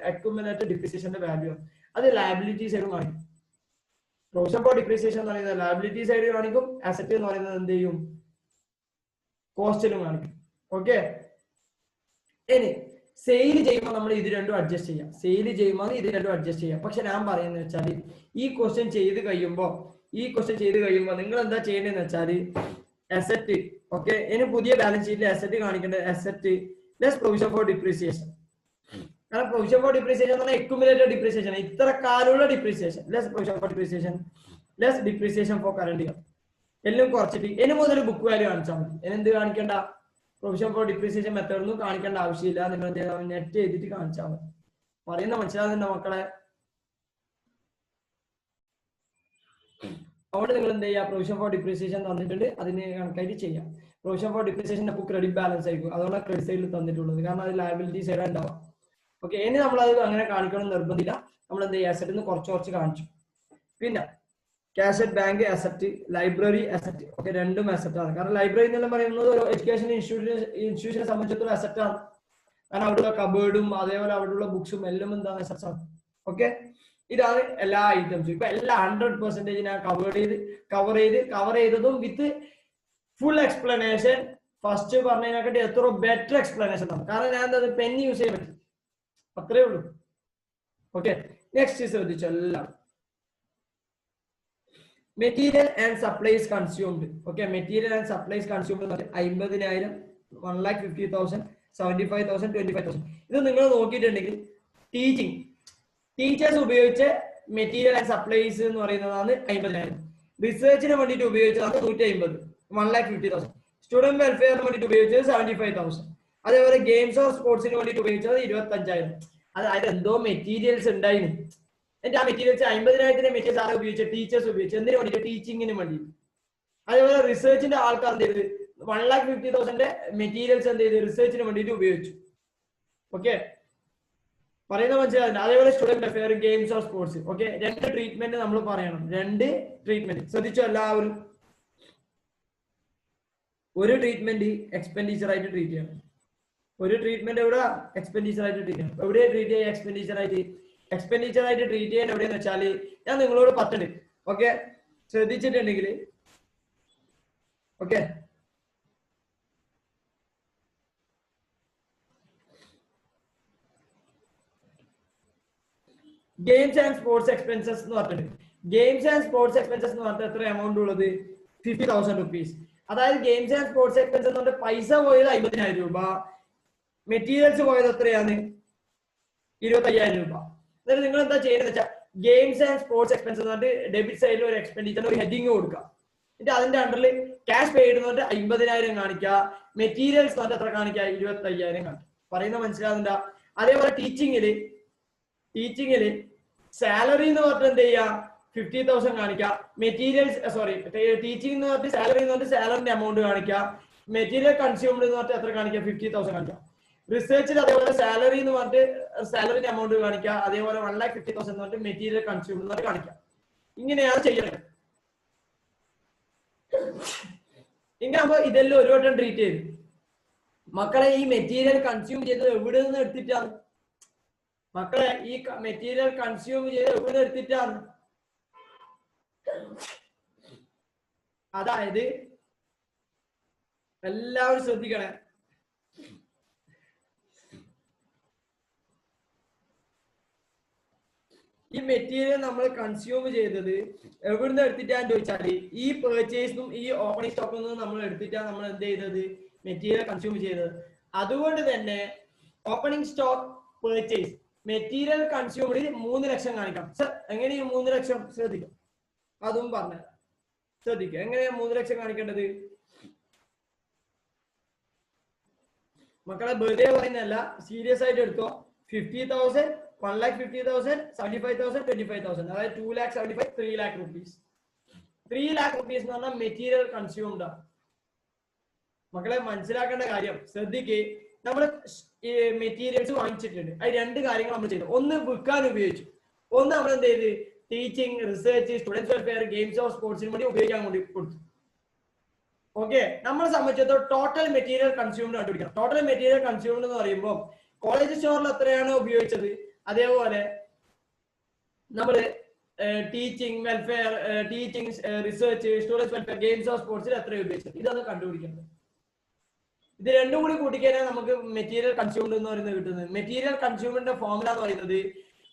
അക്യുമുലേറ്റഡ് ഡിപ്രീസിയേഷന്റെ വാല്യൂ, അത് ലയബിലിറ്റി സൈഡ് കാണിക്കും. പ്രൊവിഷൻ ഫോർ ഡിപ്രീസിയേഷൻ എന്ന് പറയുന്നത് ലയബിലിറ്റി സൈഡ് കാണിക്കും, അസറ്റ് എന്ന് പറയുന്നത് എന്ത് ചെയ്യും? കോസ്റ്റിലും കാണിക്കും. ഓക്കെ, ഇനി സെയിൽ ചെയ്യുമ്പോൾ നമ്മൾ ഇത് രണ്ടും അഡ്ജസ്റ്റ് ചെയ്യാം. സെയിൽ ചെയ്യുമ്പോൾ ഇത് രണ്ടും അഡ്ജസ്റ്റ് ചെയ്യാം. പക്ഷെ ഞാൻ പറയുന്നത് വെച്ചാൽ ഈ ക്വസ്റ്റ്യൻ ചെയ്ത് കഴിയുമ്പോൾ നിങ്ങൾ എന്താ ചെയ്യേണ്ടതെന്ന് വെച്ചാൽ അസറ്റ്. ഓക്കെ, ഇനി പുതിയ ബാലൻസ് ഷീറ്റിൽ അസറ്റ് കാണിക്കേണ്ടത് asset less provision for depreciation. കാരണം പ്രൊവിഷൻ ഫോർ ഡിപ്രീസിയേഷൻ എന്ന് പറഞ്ഞാൽ അക്യുമുലേറ്റഡ് ഡിപ്രീസിയേഷൻ, ഇത്ര കാലമുള്ള depreciation less provision for depreciation less depreciation for current year. എല്ലാം കുറച്ചിട്ട് ഇനി മുതൽ ബുക്ക് വാല്യൂ കാണിച്ചാൽ മതി. എന്ത് കാണിക്കേണ്ട? പ്രൊവിഷൻ ഫോർ ഡിപ്രീസിയേഷൻ മെത്തേഡ് ഒന്നും കാണിക്കേണ്ട ആവശ്യമില്ല. നിങ്ങൾ നെറ്റ് ചെയ്തിട്ട് കാണിച്ചാൽ മതി. പറയുന്ന മനസ്സിലാകുന്നുണ്ടോ മക്കളെ? അതുകൊണ്ട് നിങ്ങൾ എന്ത് ചെയ്യുക? പ്രൊവിഷൻ ഫോർ ഡിപ്രീസിയേഷൻ തന്നിട്ടുണ്ട്, അതിന് കണക്കായിട്ട് ചെയ്യാം. പ്രൊവിഷൻ ഫോർ ഡിപ്രീസിയേഷൻ അപ്പോൾ ക്രെഡിറ്റ് ബാലൻസ് ആയിരിക്കും, അതുകൊണ്ട് ക്രെഡിറ്റ് സൈഡിൽ തന്നിട്ടുള്ളത്, കാരണം അത് ലയബിലിറ്റി സൈഡ് ഉണ്ടാവും. ഓക്കെ, ഇനി നമ്മളത് അങ്ങനെ കാണിക്കണം നിർബന്ധില്ല. നമ്മൾ എന്ത് ചെയ്യുക? അസറ്റിൽ നിന്ന് കുറച്ച് കാണിച്ചു. പിന്നെ cash bank asset, library asset. Okay, രണ്ടും അസറ്റ് ആണ്. കാരണം ലൈബ്രറി എന്നെല്ലാം പറയുന്നത് ഒരു എഡ്യൂക്കേഷൻ ഇൻസ്റ്റിറ്റ്യൂഷനെ സംബന്ധിച്ചിടത്തോളം അസറ്റ് ആണ്. കാരണം അവിടെയുള്ള കബേർഡും അതേപോലെ അവിടെയുള്ള ബുക്സും എല്ലാം എന്താണ്? അസറ്റ്സ് ആണ്. ഓക്കെ, ഇതാണ് എല്ലാ ഐറ്റംസും. ഇപ്പൊ എല്ലാം 100% ഞാൻ കവർ ചെയ്തതും വിത്ത് ഫുൾ എക്സ്പ്ലനേഷൻ. ഫസ്റ്റ് പറഞ്ഞതിനെക്കാട്ടി എത്ര ബെറ്റർ എക്സ്പ്ലനേഷൻ ആണ്, കാരണം ഞാൻ എന്താ പെൻ യൂസ് ചെയ്യാൻ പറ്റും, അത്രേ ഉള്ളൂ. ഓക്കെ, നെക്സ്റ്റ് ശ്രദ്ധിച്ചു എല്ലാം. Material and supplies consumed. Okay, material and supplies consumed 50,000, 1,50,000, 75,000, 25,000. ഇത് നിങ്ങൾ നോക്കിയിട്ടുണ്ടെങ്കിൽ ടീച്ചേഴ്സ് ഉപയോഗിച്ച മെറ്റീരിയൽ ആൻഡ് സപ്ലൈസ് എന്ന് പറയുന്നതാണ് 50,000. റിസർച്ചിന് വേണ്ടിയിട്ട് ഉപയോഗിച്ചതാണ് 150, 1,50,000. സ്റ്റുഡന്റ് വെൽഫെയറിന് വേണ്ടിയിട്ട് ഉപയോഗിച്ചത് 75,000. അതേപോലെ ഗെയിംസ് ഓർ സ്പോർട്സിന് വേണ്ടിയിട്ട് ഉപയോഗിച്ചത് 25,000. അതായത് എന്തോ മെറ്റീരിയൽസ് ഉണ്ടായിരുന്നു. എന്നിട്ട് ആ മെറ്റീരിയൽസ് 50,000 മെറ്റീരിയൽസ് ആരെ ഉപയോഗിച്ചത്? ടീച്ചേഴ്സ് ഉപയോഗിച്ചു. എന്തിനു വേണ്ടിയിട്ട്? ടീച്ചിങ്ങിന് വേണ്ടിയിട്ട്. അതേപോലെ റിസർച്ചിന്റെ ആൾക്കാർ എന്ത് ചെയ്ത് 1,50,000 മെറ്റീരിയൽസ് എന്ത് ചെയ്ത് റിസർച്ചിന് വേണ്ടിയിട്ട് ഉപയോഗിച്ചു. ഓക്കെ, പറയുന്നത് മനസ്സിലാകുന്നുണ്ട്. അതേപോലെ student welfare, games or sports. Okay, രണ്ട് ട്രീറ്റ്മെന്റ് നമ്മൾ പറയണം. രണ്ട് ട്രീറ്റ്മെന്റ് ശ്രദ്ധിച്ചു എല്ലാവരും. ഒരു ട്രീറ്റ്മെന്റ് എക്സ്പെൻഡിച്ചർ ആയിട്ട് ട്രീറ്റ് ചെയ്യണം. ഒരു ട്രീറ്റ്മെന്റ് എവിടെ? എക്സ്പെൻഡിച്ചർ ആയിട്ട് ട്രീറ്റ് ചെയ്യണം. എവിടെ ട്രീറ്റ് ചെയ്യുക? എക്സ്പെൻഡിച്ചർ ആയിട്ട് ട്രീറ്റ് ചെയ്യാൻ എവിടെയെന്ന് വെച്ചാൽ ഞാൻ നിങ്ങളോട് പറ്റുണ്ട്. ഓക്കെ, ശ്രദ്ധിച്ചിട്ടുണ്ടെങ്കിൽ okay, games and sports expenses എന്ന് പറഞ്ഞിട്ട്, ഗെയിംസ് ആൻഡ് സ്പോർട്സ് എക്സ്പെൻസസ് എന്ന് പറഞ്ഞാൽ എത്ര എമൗണ്ട് ഉള്ളത്? 50,000 rupees. അതായത് ഗെയിംസ് ആൻഡ് സ്പോർട്സ് എക്സ്പെൻസസ് എന്ന് പറഞ്ഞാൽ പൈസ പോയത് 50,000 രൂപ, മെറ്റീരിയൽസ് പോയത് എത്രയാണ്? 25,000 രൂപ. എന്നിട്ട് നിങ്ങൾ എന്താ ചെയ്യുന്നത് വെച്ചാൽ ഗെയിംസ് ആൻഡ് സ്പോർട്സ് എക്സ്പെൻസസ് പറഞ്ഞിട്ട് ഡെബിറ്റ് സൈഡിൽ ഒരു എക്സ്പെൻഡിച്ചറിന് ഒരു ഹെഡിങ് കൊടുക്കുക. എന്നിട്ട് അതിന്റെ അണ്ടറിൽ ക്യാഷ് പെയ്ഡ് എന്ന് പറഞ്ഞിട്ട് 50,000 കാണിക്കുക, മെറ്റീരിയൽസ് പറഞ്ഞിട്ട് എത്ര കാണിക്കുക? 25,000 കാണിക്കുക. പറയുന്നത് മനസ്സിലാകുന്നുണ്ടാ? അതേപോലെ ടീച്ചിങ്ങില് സാലറി എന്ന് പറഞ്ഞിട്ട് എന്ത് ചെയ്യുക 50,000 കാണിക്കുക. മെറ്റീരിയൽസ് ടീച്ചിങ് എന്ന് പറഞ്ഞിട്ട് സാലറി എന്ന് പറഞ്ഞിട്ട് സാലറിന്റെ എമൗണ്ട് കാണിക്കുക. മെറ്റീരിയൽ കൺസ്യൂംഡ് എന്ന് പറഞ്ഞിട്ട് എത്ര കാണിക്കുക 50,000 കാണിക്കുക. റിസർച്ചിൽ അതേപോലെ സാലറി എന്ന് പറഞ്ഞിട്ട് സാലറിന്റെ എമൗണ്ട് കാണിക്കുക. അതേപോലെ 1,50,000 എന്ന് പറഞ്ഞിട്ട് മെറ്റീരിയൽ കൺസ്യൂംഡ് എന്ന് പറഞ്ഞിട്ട് കാണിക്കുക. ഇങ്ങനെയാണ് ചെയ്യണത്. ഇങ്ങനെയാകുമ്പോ ഇതെല്ലാം ഒരു വട്ടം ട്രീറ്റ് ചെയ്തു. മക്കളെ ഈ മെറ്റീരിയൽ കൺസ്യൂം ചെയ്തത് എവിടെ നിന്ന് എടുത്തിട്ടാണ്? മക്കളെ ഈ മെറ്റീരിയൽ കൺസ്യൂം ചെയ്ത് എവിടെ നിന്ന് എടുത്തിട്ടാണ്? അതായത് എല്ലാവരും ശ്രദ്ധിക്കണേ. ഈ മെറ്റീരിയൽ നമ്മൾ കൺസ്യൂം ചെയ്തത് എവിടുന്ന് എടുത്തിട്ടാന്ന് ചോദിച്ചാല് ഈ പെർച്ചേസിനും ഈ ഓപ്പണിംഗ് സ്റ്റോക്കിൽ നിന്നും നമ്മൾ എടുത്തിട്ടാണ് നമ്മൾ എന്ത് ചെയ്തത് മെറ്റീരിയൽ കൺസ്യൂം ചെയ്തത്. അതുകൊണ്ട് തന്നെ opening stock purchase material consumed 3 ലക്ഷം കാണിക്കാം. എങ്ങനെയാണ് 3 ലക്ഷം? ശ്രദ്ധിക്കാം, അതും പറഞ്ഞു ശ്രദ്ധിക്കുക. എങ്ങനെയാ 3 ലക്ഷം കാണിക്കേണ്ടത്? മക്കളെ വെറുതെ പറയുന്നതല്ല, സീരിയസ് ആയിട്ട് എടുത്തോ. 50,000, 1,50,000, 75,000, 25,000, അതായത് 2,75,000, 3 lakh rupees. 3 lakh rupees എന്ന് പറഞ്ഞാൽ മെറ്റീരിയൽ കൺസ്യൂംഡ് ആണ്. മക്കളെ മനസ്സിലാക്കേണ്ട കാര്യം ശ്രദ്ധിക്കുക. നമ്മൾ മെറ്റീരിയൽസ് വാങ്ങിച്ചിട്ടുണ്ട്, അത് 2 കാര്യങ്ങൾ നമ്മൾ ചെയ്തു. ഒന്ന് വിൽക്കാൻ ഉപയോഗിച്ചു, ഒന്ന് നമ്മൾ എന്ത് ചെയ്ത് teaching, research, students welfare, games of സ്പോർട്സിന് വേണ്ടി ഉപയോഗിക്കാൻ വേണ്ടി കൊടുത്തു. ഓക്കെ, നമ്മളെ സംബന്ധിച്ചിടത്തോളം ടോട്ടൽ മെറ്റീരിയൽ കൺസ്യൂംഡ് കണ്ടുപിടിക്കണം. ടോട്ടൽ മെറ്റീരിയൽ കൺസ്യൂംഡ് എന്ന് പറയുമ്പോൾ കോളേജ് സ്റ്റോറിൽ എത്രയാണ് ഉപയോഗിച്ചത്, അതേപോലെ നമ്മൾ teaching welfare, teaching, research, students welfare, games of സ്പോർട്സിൽ എത്ര ഉപയോഗിച്ചത്, ഇതാണ് കണ്ടുപിടിക്കേണ്ടത്. ഇത് രണ്ടും കൂടി കൂട്ടിക്കഴിഞ്ഞാൽ നമുക്ക് മെറ്റീരിയൽ കൺസ്യൂംഡ് എന്ന് പറയുന്നത് കിട്ടുന്നത്. മെറ്റീരിയൽ കൺസ്യൂമിന്റെ ഫോർമുല എന്ന് പറയുന്നത്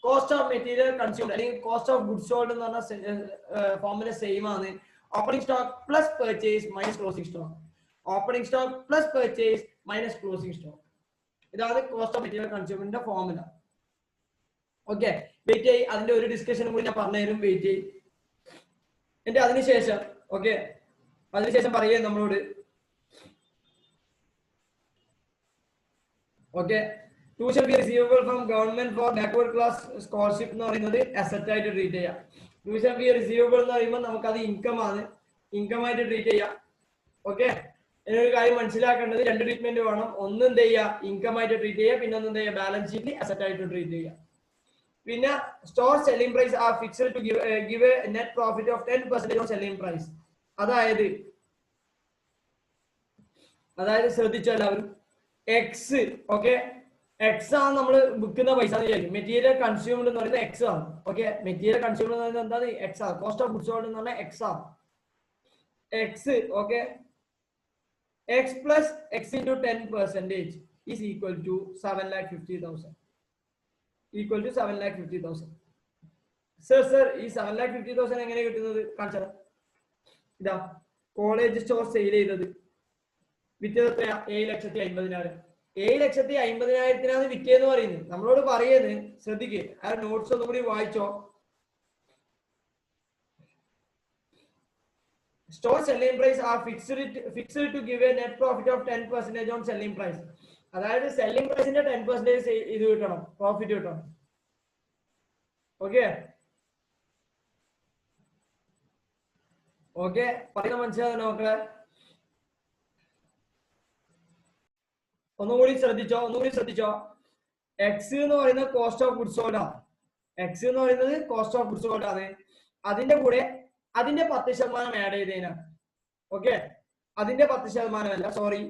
കോസ്റ്റ് ഓഫ് മെറ്റീരിയൽ കൺസ്യൂംഡ് അല്ലെങ്കിൽ കോസ്റ്റ് ഓഫ് ഗുഡ്സ് സോൾഡ് എന്ന് പറഞ്ഞ ഫോർമുല സെയിം ആണ്. Opening stock plus purchase minus closing stock. Opening stock plus purchase minus closing stock. ഇതാണ് കോസ്റ്റ് ഓഫ് മെറ്റീരിയൽ കൺസ്യൂമിന്റെ ഫോർമുല. ഓക്കെ, വെയിറ്റ് ചെയ്യ്, അതിന്റെ ഒരു ഡിസ്കഷനും കൂടി ഞാൻ പറഞ്ഞുതരും. വെയിറ്റ് ചെയ്യ്. എന്നിട്ട് അതിനുശേഷം അതിനുശേഷം പറയുക നമ്മളോട്. Okay, tuition fee receivable from government four backward class scholarship എന്ന് പറയുന്നത് അസറ്റ് ആയിട്ട് ട്രീറ്റ് ചെയ്യാം. ട്യൂഷൻ ഫീ റിസീവബിൾ എന്ന് പറയുമ്പോൾ നമുക്കത് ഇൻകം ആണ്, ഇൻകം ആയിട്ട് ട്രീറ്റ് ചെയ്യാം. ഓക്കെ, ഒരു കാര്യം മനസ്സിലാക്കേണ്ടത് 2 ട്രീറ്റ്മെന്റ് വേണം. ഒന്ന് എന്ത് ചെയ്യുക, ഇൻകം ആയിട്ട് ട്രീറ്റ് ചെയ്യുക, പിന്നെ ഒന്ന് എന്ത് ചെയ്യുക, ബാലൻസ് ഷീറ്റിൽ അസറ്റ് ആയിട്ട് ട്രീറ്റ് ചെയ്യുക. പിന്നെ store selling price are fixed to give a net profit of 10% of selling price. അതായത് ശ്രദ്ധിച്ചോ എല്ലാവരും, എക്സ്. ഓക്കെ, എക്സ് ആണ് നമ്മൾ വിൽക്കുന്ന പൈസ എന്ന് വിചാരിക്കും. മെറ്റീരിയൽ കൺസ്യൂംഡ് എന്ന് പറയുന്നത് എക്സ് ആണ്. ഓക്കെ, മെറ്റീരിയൽ കൺസ്യൂംഡ് എന്ന് പറയുന്നത് എന്താണ്, എക്സ് ആണ്. കോസ്റ്റ് ഓഫ് ഗുഡ്സ് സോൾഡ് എന്ന് പറഞ്ഞാൽ എക്സ് ആണ്. X, okay, X plus X into 10% is equal to 7,50,000. Equal to 7,50,000. Sir ഈ 7,50,000 എങ്ങനെ കിട്ടുന്നത് കാണിച്ചാൽ, ഇതാ കോളേജ് സ്റ്റോർ സെയിൽ ചെയ്തത് വിറ്റത് എത്രയാ, 7,50,000. 7,50,000 വിറ്റേന്ന് പറയുന്നത് നമ്മളോട് പറയുന്നത്. ശ്രദ്ധിക്കുക, ആ നോട്ട്സ് ഒന്നും കൂടി വായിച്ചോ. Store selling price are fixed to give a net profit of 10% on selling price. അതായത് സെല്ലിംഗ് പ്രൈസിന്റെ 10% ഇത് കിട്ടണം, പ്രോഫിറ്റ് കിട്ടണം. ഓക്കെ ഓക്കെ, പറയുന്ന മനസ്സിലാകുന്ന മക്കളെ. ഒന്നുകൂടി ശ്രദ്ധിച്ചോ. എക്സ് എന്ന് പറയുന്നത് കോസ്റ്റ് ഓഫ് ഗുഡ്സ് സോൾഡ് ആണ്. എക്സ് എന്ന് പറയുന്നത് കോസ്റ്റ് ഓഫ് ഗുഡ്സ് സോൾഡ് ആണ്. അതിന്റെ കൂടെ അതിന്റെ 10% ആഡ് ചെയ്തതിനാണ്. ഓക്കെ, അതിന്റെ 10% അല്ല, സോറി,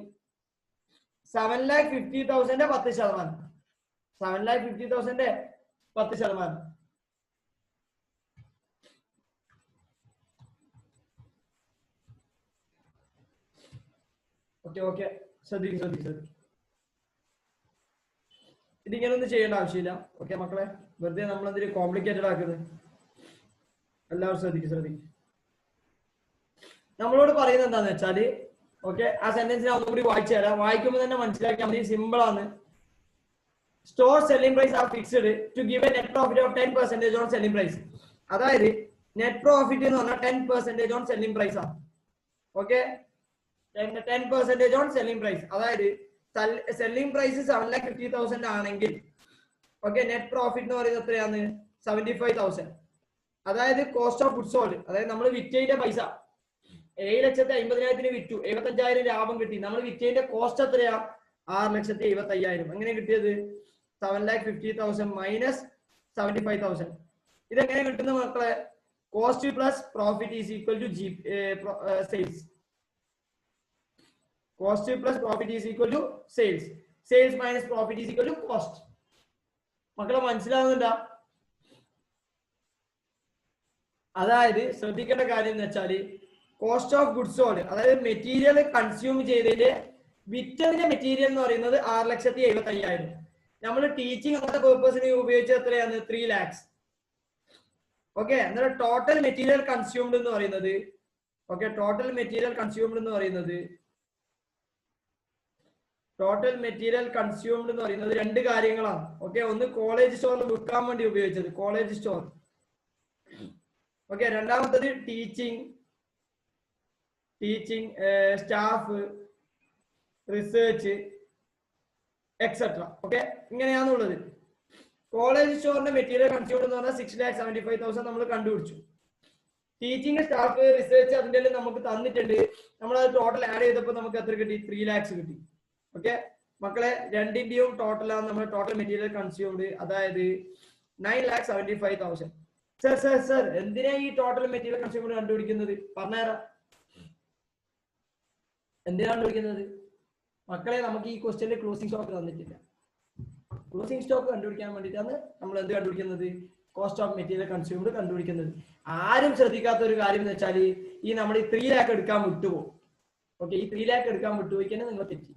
7,50,000 10%. 7,50,000 10%. ഓക്കെ, ശ്രദ്ധിക്കും. ഇതിങ്ങനെ ഒന്നും ചെയ്യേണ്ട ആവശ്യമില്ല. ഓക്കെ മക്കളെ, വെറുതെ നമ്മളെന്തിന് കോംപ്ലിക്കേറ്റഡ് ആക്കുന്നത്. എല്ലാവരും ശ്രദ്ധിക്കും. നമ്മളോട് പറയുന്നത് എന്താന്ന് വെച്ചാല്, ഓക്കെ, ആ സെന്റൻസ് ഞാൻ ഒന്നുകൂടി വായിച്ചു തരാം. വായിക്കുമ്പോൾ തന്നെ മനസ്സിലാക്കിയാൽ മതി, സിമ്പിൾ ആണ്. Store selling price are fixed to give a net profit of 10% on selling price. അതായത് നെറ്റ് പ്രോഫിറ്റ് എന്ന് പറഞ്ഞാൽ 10% ഓൺ സെല്ലിംഗ് പ്രൈസ് ആണ്. Okay, 10% on selling price. അതായത് സെല്ലിംഗ് പ്രൈസ് 7,50,000 ആണെങ്കിൽ ഓക്കെ, നെറ്റ് പ്രോഫിറ്റ് എന്ന് പറയുന്നത് എത്രയാണ്? 75,000. അതായത് കോസ്റ്റ് ഓഫ് ഗുഡ്സ് സോൾഡ്, അതായത് നമ്മൾ വിറ്റതിന്റെ പൈസ 7,50,000 വിറ്റു, 75,000 ലാഭം കിട്ടി. നമ്മൾ വിറ്റതിന്റെ കോസ്റ്റ് എത്രയാ? 6,75,000. എങ്ങനെ കിട്ടിയത്? 7,50,000 മൈനസ് 75,000. ഇതെങ്ങനെ കിട്ടുന്ന മക്കളെ? Cost plus profit is equal to sales. Cost plus profit is equal to sales. Sales minus profit is equal to cost. മക്കളെ മനസ്സിലാവുന്നുണ്ടോ? അതായത് ശ്രദ്ധിക്കേണ്ട കാര്യം എന്ന് വെച്ചാൽ കോസ്റ്റ് ഓഫ് ഗുഡ്സ് സോൾഡ്, അതായത് മെറ്റീരിയൽ കൺസ്യൂം ചെയ്തതിന്റെ വിറ്റതിന്റെ മെറ്റീരിയൽ എന്ന് പറയുന്നത് 6,75,000. നമ്മൾ ടീച്ചിങ് അങ്ങനത്തെ പേർപ്പസിന് ഉപയോഗിച്ചത് എത്രയാണ്? 3 lakhs. ഓക്കെ, എന്നാൽ ടോട്ടൽ മെറ്റീരിയൽ കൺസ്യൂംഡ് എന്ന് പറയുന്നത്, ഓക്കെ, ടോട്ടൽ മെറ്റീരിയൽ കൺസ്യൂംഡ് എന്ന് പറയുന്നത് രണ്ട് കാര്യങ്ങളാണ്. ഓക്കെ, ഒന്ന് കോളേജ് സ്റ്റോറിൽ വിൽക്കാൻ വേണ്ടി ഉപയോഗിച്ചത്, കോളേജ് സ്റ്റോർ. ഓക്കെ, രണ്ടാമത്തത് teaching, staff, research etcetera. Okay, ഇങ്ങനെയാണുള്ളത്. കോളേജ് സ്റ്റോറിന്റെ മെറ്റീരിയൽ കൺസ്യൂംഡ് എന്ന് പറഞ്ഞാൽ 6,75,000 നമ്മൾ കണ്ടുപിടിച്ചു. ടീച്ചിങ്, സ്റ്റാഫ്, റിസർച്ച് അതിന്റെ നമുക്ക് തന്നിട്ടുണ്ട്. നമ്മൾ അത് ടോട്ടൽ ആഡ് ചെയ്തപ്പോൾ നമുക്ക് എത്ര കിട്ടി? 3 lakhs കിട്ടി. ഓക്കെ മക്കളെ, രണ്ടിന്റെയും ടോട്ടലാണ് നമ്മൾ ടോട്ടൽ മെറ്റീരിയൽ കൺസ്യൂംഡ്, അതായത് 9,75,000. സർ എന്തിനാ ഈ ടോട്ടൽ മെറ്റീരിയൽ കൺസ്യൂംഡ് കണ്ടുപിടിക്കുന്നത്? പറഞ്ഞുതരാം. എന്തിനാണ് കണ്ടുപിടിക്കുന്നത് മക്കളെ? നമുക്ക് ഈ ക്വസ്റ്റ്യനിൽ ക്ലോസിംഗ് സ്റ്റോക്ക് തന്നിട്ടില്ല. ക്ലോസിംഗ് സ്റ്റോക്ക് കണ്ടുപിടിക്കാൻ വേണ്ടിയിട്ടാണ് നമ്മൾ എന്ത് കണ്ടുപിടിക്കുന്നത്? കോസ്റ്റ് ഓഫ് മെറ്റീരിയൽ കൺസ്യൂംഡ് കണ്ടുപിടിക്കുന്നത്. ആരും ശ്രദ്ധിക്കാത്ത ഒരു കാര്യം എന്ന് വെച്ചാൽ ഈ നമ്മൾ ഈ 3 lakh എടുക്കാൻ വിട്ടുപോകും. ഓക്കെ, ഈ 3 lakh എടുക്കാൻ വിട്ടുപോയിക്കാണ് നിങ്ങൾ തെറ്റി.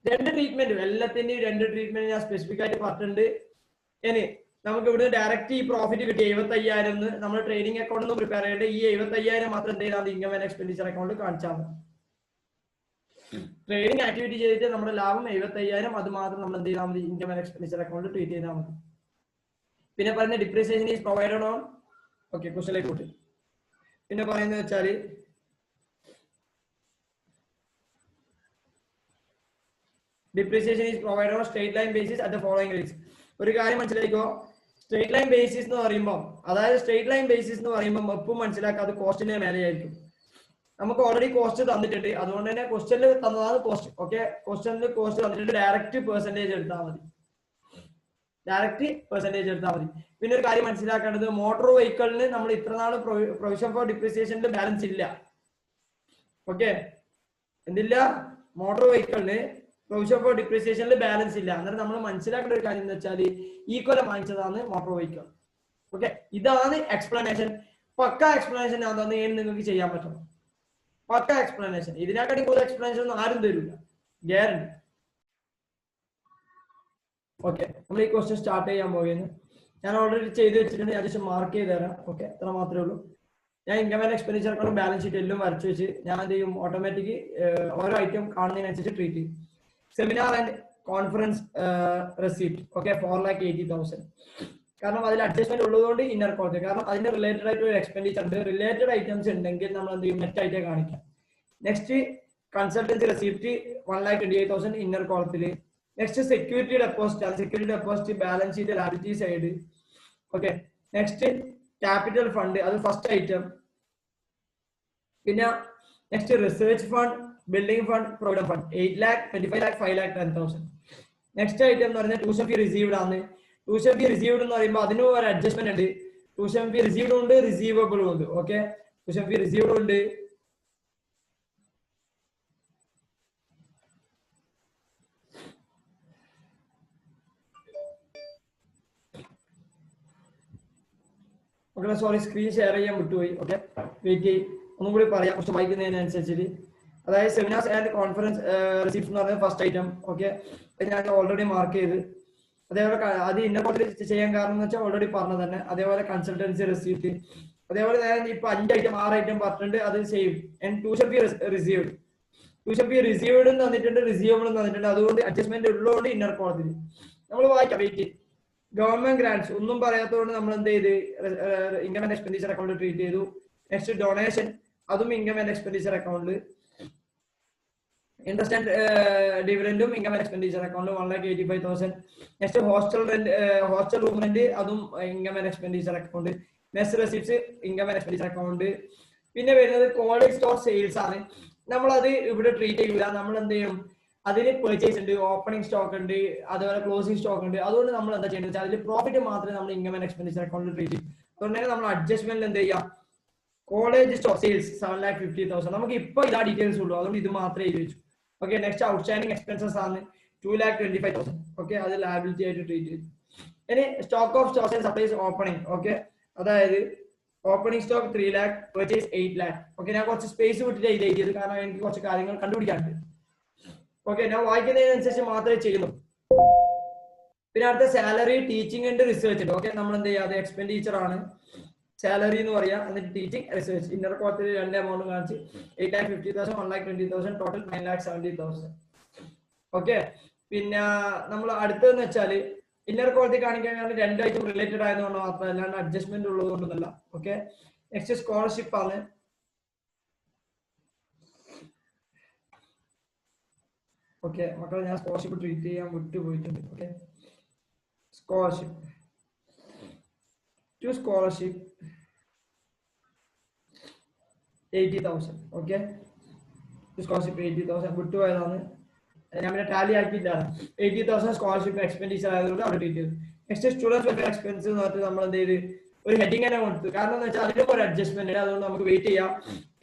2 ട്രീറ്റ്മെന്റ്, എല്ലാത്തിന്റെയും 2 ട്രീറ്റ്മെന്റ് ഞാൻ സ്പെസിഫിക് ആയിട്ട് പറഞ്ഞിട്ടുണ്ട്. ഇനി നമുക്ക് ഇവിടെ ഡയറക്റ്റ് ഈ പ്രോഫിറ്റ് കിട്ടി 75,000 നമ്മൾ ട്രേഡിംഗ് അക്കൗണ്ട് ഒന്നും പ്രിപ്പയർ ചെയ്യേണ്ട. ഈ 75,000 മാത്രം എന്ത് ചെയ്താൽ ഇൻകം ആൻഡ് എക്സ്പെൻഡിച്ചർ അക്കൗണ്ട് കാണിച്ചാൽ മതി. ട്രേഡിംഗ് ആക്ടിവിറ്റി ചെയ്തിട്ട് നമ്മുടെ ലാഭം 75,000, അത് മാത്രം നമ്മൾ എന്ത് ചെയ്താൽ മതി? Income and expenditure account treat ചെയ്താൽ മതി. പിന്നെ പറയുന്ന depreciation is provided on, okay, ക്വസ്റ്റ്യനിലേക്ക് കൂട്ടി. പിന്നെ പറയുന്നത് വെച്ചാൽ depreciation is provided on straight line basis at the following rates. ഒരു കാര്യം മനസ്സിലാക്കിക്കോ, സ്ട്രേറ്റ് ലൈൻ ബേസിസ് എന്ന് പറയുമ്പോൾ, അതായത് സ്ട്രേറ്റ് ലൈൻ ബേസിസ് എന്ന് പറയുമ്പോൾ എപ്പോൾ മനസ്സിലാക്കാതെ കോസ്റ്റിന്റെ മേലെയായിരിക്കും. നമുക്ക് ഓൾറെഡി കോസ്റ്റ് തന്നിട്ടുണ്ട്, അതുകൊണ്ട് തന്നെ ക്വസ്റ്റ്യനിൽ തന്നതാണ് കോസ്റ്റ്. ഓക്കെ, ക്വസ്റ്റ്യനിൽ കോസ്റ്റ് തന്നിട്ടുണ്ട്, ഡയറക്റ്റ് പെർസെന്റേജ് എടുത്താൽ മതി. പിന്നെ ഒരു കാര്യം മനസ്സിലാക്കേണ്ടത്, മോട്ടോർ വെഹിക്കിളിന് നമ്മൾ ഇത്ര നാള് പ്രൊവിഷൻ ഫോർ ഡിപ്രീസിയേഷനിൽ ബാലൻസ് ഇല്ല. ഓക്കെ, എന്തില്ല? മോട്ടോർ വെഹിക്കിളിന് പ്രൊവിഷൻ ഫോർ ഡിപ്രീസിയേഷനിൽ ബാലൻസ് ഇല്ല. അന്നേരം നമ്മൾ മനസ്സിലാക്കേണ്ട ഒരു കാര്യം എന്ന് വെച്ചാൽ ഈ കൊല്ലം വാങ്ങിച്ചതാണ് മോട്ടോർ വെഹിക്കിൾ. ഓക്കെ, ഇതാണ് എക്സ്പ്ലനേഷൻ. പക്ക എക്സ്പ്ലനേഷൻ ഞാൻ തന്നെ നിങ്ങൾക്ക് ചെയ്യാൻ പറ്റണം. പക്ക എക്സ്പ്ലനേഷൻ, ഇതിനെക്കാട്ടി കൂടുതൽ എക്സ്പ്ലനേഷൻ ഒന്നും ആരും തരില്ല, ഗ്യാരണ്ടി. ഓക്കെ, നമ്മൾ ഈ ക്വസ്റ്റ്യൻ സ്റ്റാർട്ട് ചെയ്യാൻ പോകുന്നത് ഞാൻ ഓൾറെഡി ചെയ്ത് വെച്ചിട്ടുണ്ട്, ഞാൻ ജസ്റ്റ് മാർക്ക് ചെയ്ത് തരാം. ഓക്കെ, അത്ര മാത്രമേ ഉള്ളൂ. ഞാൻ income and expenditure account balance sheet എല്ലാം വരച്ചു വെച്ച് ഞാൻ എന്ത് ചെയ്യും? ഓട്ടോമാറ്റിക് ഓരോ ഐറ്റം കാണുന്നതിനനുസരിച്ച് ട്രീറ്റ് ചെയ്യും. Seminar and conference receipt, okay, 4,80,000. കാരണം അതിൽ അഡ്ജസ്റ്റ്മെന്റ് ഉള്ളതുകൊണ്ട് ഇന്നർ കോസ്റ്റ്, കാരണം അതിന്റെ റിലേറ്റഡ് ആയിട്ട് ഒരു എക്സ്പെൻഡിച്ചർ ഉണ്ട്. റിലേറ്റഡ് ഐറ്റംസ് ഉണ്ടെങ്കിൽ നമ്മൾ എന്ത് ചെയ്യും? നെറ്റ് ആയിട്ട് കാണിക്കാം. നെക്സ്റ്റ് കൺസൾട്ടൻസി റെസിപ്റ്റ് 1,28,000 ഇന്നർ കോളത്തിൽ. നെക്സ്റ്റ് സെക്യൂരിറ്റി ഡെപ്പോസിറ്റ് ആണ്. Security deposit balance sheet liability side. Okay, next capital fund, അത് ഫസ്റ്റ് ഐറ്റം. പിന്നെ next research fund, building fund, provident fund 8 lakh, 25 lakh, 5 lakh, 10,000. Next item എന്ന് പറഞ്ഞാൽ tuition fee received ആണ്. Tuition fee received എന്ന് പറയുമ്പോൾ അതിനും ഒരു അഡ്ജസ്റ്റ്മെന്റ് ഉണ്ട്. ട്യൂഷൻ ഫീ റിസീവ്ഡ് ഉണ്ട്, റിസീവബിളും ഉണ്ട്. ഓക്കെ, ട്യൂഷൻ ഫീ റിസീവ്ഡ് ഉണ്ട്, ഓക്കെ, സോറി സ്ക്രീൻ ഷെയർ ചെയ്യാൻ വിട്ടുപോയി. ഓക്കെ, വെയിറ്റ് ചെയ്യും, ഒന്നും കൂടി പറയാം കുറച്ച് വായിക്കുന്നതിനനുസരിച്ചിട്ട്. അതായത് സെമിനാർസ് ആൻഡ് കോൺഫറൻസ് റിസീപ്റ്റ് എന്ന് പറയുന്നത് ഫസ്റ്റ് ഐറ്റം. ഓക്കെ, ഞാൻ ഓൾറെഡി മാർക്ക് ചെയ്ത്. അതേപോലെ അത് ഇന്ന കോട്ടിൽ ചെയ്യാൻ കാരണം എന്ന് വെച്ചാൽ ഓൾറെഡി പറഞ്ഞു തന്നെ. അതേപോലെ കൺസൾട്ടൻസി റെസിപ്റ്റ്, അതേപോലെ ഇപ്പൊ 5 ഐറ്റം 6 ഐറ്റം പറഞ്ഞിട്ടുണ്ട്, അത് same. And tuition fee received, tuition fee received തന്നിട്ടുണ്ട്, റിസീവബിൾ തന്നിട്ടുണ്ട്. അതുകൊണ്ട് അഡ്ജസ്റ്റ്മെന്റ് ഉള്ളതുകൊണ്ട് ഇന്നർ കോളത്തിൽ നമ്മൾ വായിക്കാം. വെയിറ്റ്, ഗവൺമെന്റ് ഗ്രാൻഡ്സ് ഒന്നും പറയാത്തതുകൊണ്ട് നമ്മൾ എന്ത് ചെയ്ത്? Income and expenditure account treat ചെയ്തു. നെക്സ്റ്റ് ഡൊണേഷൻ, അതും income and expenditure account. interest and dividendum income and expenditure account 1,85,000. Next hostel rent, hostel room rent adum income and expenditure account. Mess receipts income and expenditure account. പിന്നെ വരുന്നത് college store sales ആണ്. നമ്മളത് ഇവിടെ treat ചെയ്യില്ല. നമ്മൾ എന്ത് ചെയ്യും, അതിന് പെർച്ചേസ് ഉണ്ട്, ഓപ്പണിംഗ് സ്റ്റോക്ക് ഉണ്ട്, അതുപോലെ ക്ലോസിംഗ് സ്റ്റോക്ക് ഉണ്ട്. അതുകൊണ്ട് നമ്മൾ എന്താ ചെയ്യുന്നത് വെച്ചാൽ അതിൽ പ്രോഫിറ്റ് മാത്രമേ നമ്മൾ ഇൻകം ആൻഡ് എക്സ്പെൻഡിച്ചർ അക്കൗണ്ടിൽ ട്രീറ്റ് ചെയ്യും. അതുകൊണ്ട് തന്നെ നമ്മൾ അഡ്ജസ്റ്റ്മെന്റ് എന്ത് ചെയ്യാം, കോളേജ് സ്റ്റോക്ക് സെയിൽസ് 7,50,000 നമുക്ക് ഇപ്പൊ ഇതാ ഡീറ്റെയിൽസ് ഉള്ളൂ, അതുകൊണ്ട് ഇത് മാത്രമേ എഴുതി വെച്ചു. ഓക്കെ, നെക്സ്റ്റ് ഔട്ട്സ്റ്റാൻഡിംഗ് എക്സ്പെൻസസ് ആണ് 2,25,000. ഓക്കെ, അത് ലയബിലിറ്റി ആയിട്ട് ട്രീറ്റ് ചെയ്തു. ഇനി stock of stocks and supplies opening. Okay, അതായത് opening stock 3 lakh, purchase 8 lakh. Okay, ഞാൻ കുറച്ച് സ്പേസ് വിട്ടിട്ട് ഇത് എഴുതിയത്, കാരണം എനിക്ക് കുറച്ച് കാര്യങ്ങൾ കണ്ടുപിടിക്കാനുണ്ട്. ഓക്കെ, ഞാൻ വായിക്കുന്നതിനനുസരിച്ച് മാത്രമേ ചെയ്യുന്നു. പിന്നെ അടുത്ത സാലറി, ടീച്ചിങ് ആൻഡ് റിസർച്ച് ഉണ്ട്. ഓക്കെ, നമ്മൾ എന്ത് ചെയ്യുക, അത് എക്സ്പെൻഡിച്ചർ ആണ്, സാലറി എന്ന് പറയാം. എന്നിട്ട് ടീച്ചിങ്, റിസർച്ച്. ഇന്നർ കോളത്തിൽ രണ്ട് എമൗണ്ട് കാണിച്ച് 8,50,000, 1,20,000, ടോട്ടൽ 9,70,000. ഓക്കെ, പിന്നെ നമ്മൾ അടുത്തതെന്ന് വെച്ചാൽ ഇന്നർ കോളത്തിൽ കാണിക്കാൻ രണ്ടായിട്ടും റിലേറ്റഡ് ആയതുകൊണ്ട് മാത്രം, അല്ലാണ്ട് അഡ്ജസ്റ്റ്മെന്റ് ഉള്ളത് കൊണ്ടൊന്നല്ല. ഓക്കെ, നെക്സ്റ്റ് സ്കോളർഷിപ്പ് ആണ്. ഓക്കെ മക്കളെ, ഞാൻ സ്കോളർഷിപ്പ് ട്രീറ്റ് ചെയ്യാൻ വിട്ടുപോയിട്ടുണ്ട്. Okay, scholarship to scholarship 80,000. Okay, scholarship 80,000 വിട്ടുപോയതാണ്, ഞാൻ പിന്നെ ടാലി ആക്കിയില്ല. 80,000 സ്കോളർഷിപ്പ് എക്സ്പെൻഡിച്ചർ ആയതുകൊണ്ട് അവിടെ ട്രീറ്റ് ചെയ്തു. നെക്സ്റ്റ് സ്റ്റുഡൻസ് വെൽഫെയർ എക്സ്പെൻസ് എന്ന് പറഞ്ഞിട്ട് നമ്മൾ എന്ത് ചെയ്ത് ഒരു ഹെഡിങ് തന്നെ കൊടുത്തു. കാരണം എന്ന് വെച്ചാൽ അതിലും ഒരു അഡ്ജസ്റ്റ്മെന്റ് ഉണ്ട്, അതുകൊണ്ട് നമുക്ക് വെയിറ്റ് ചെയ്യാം.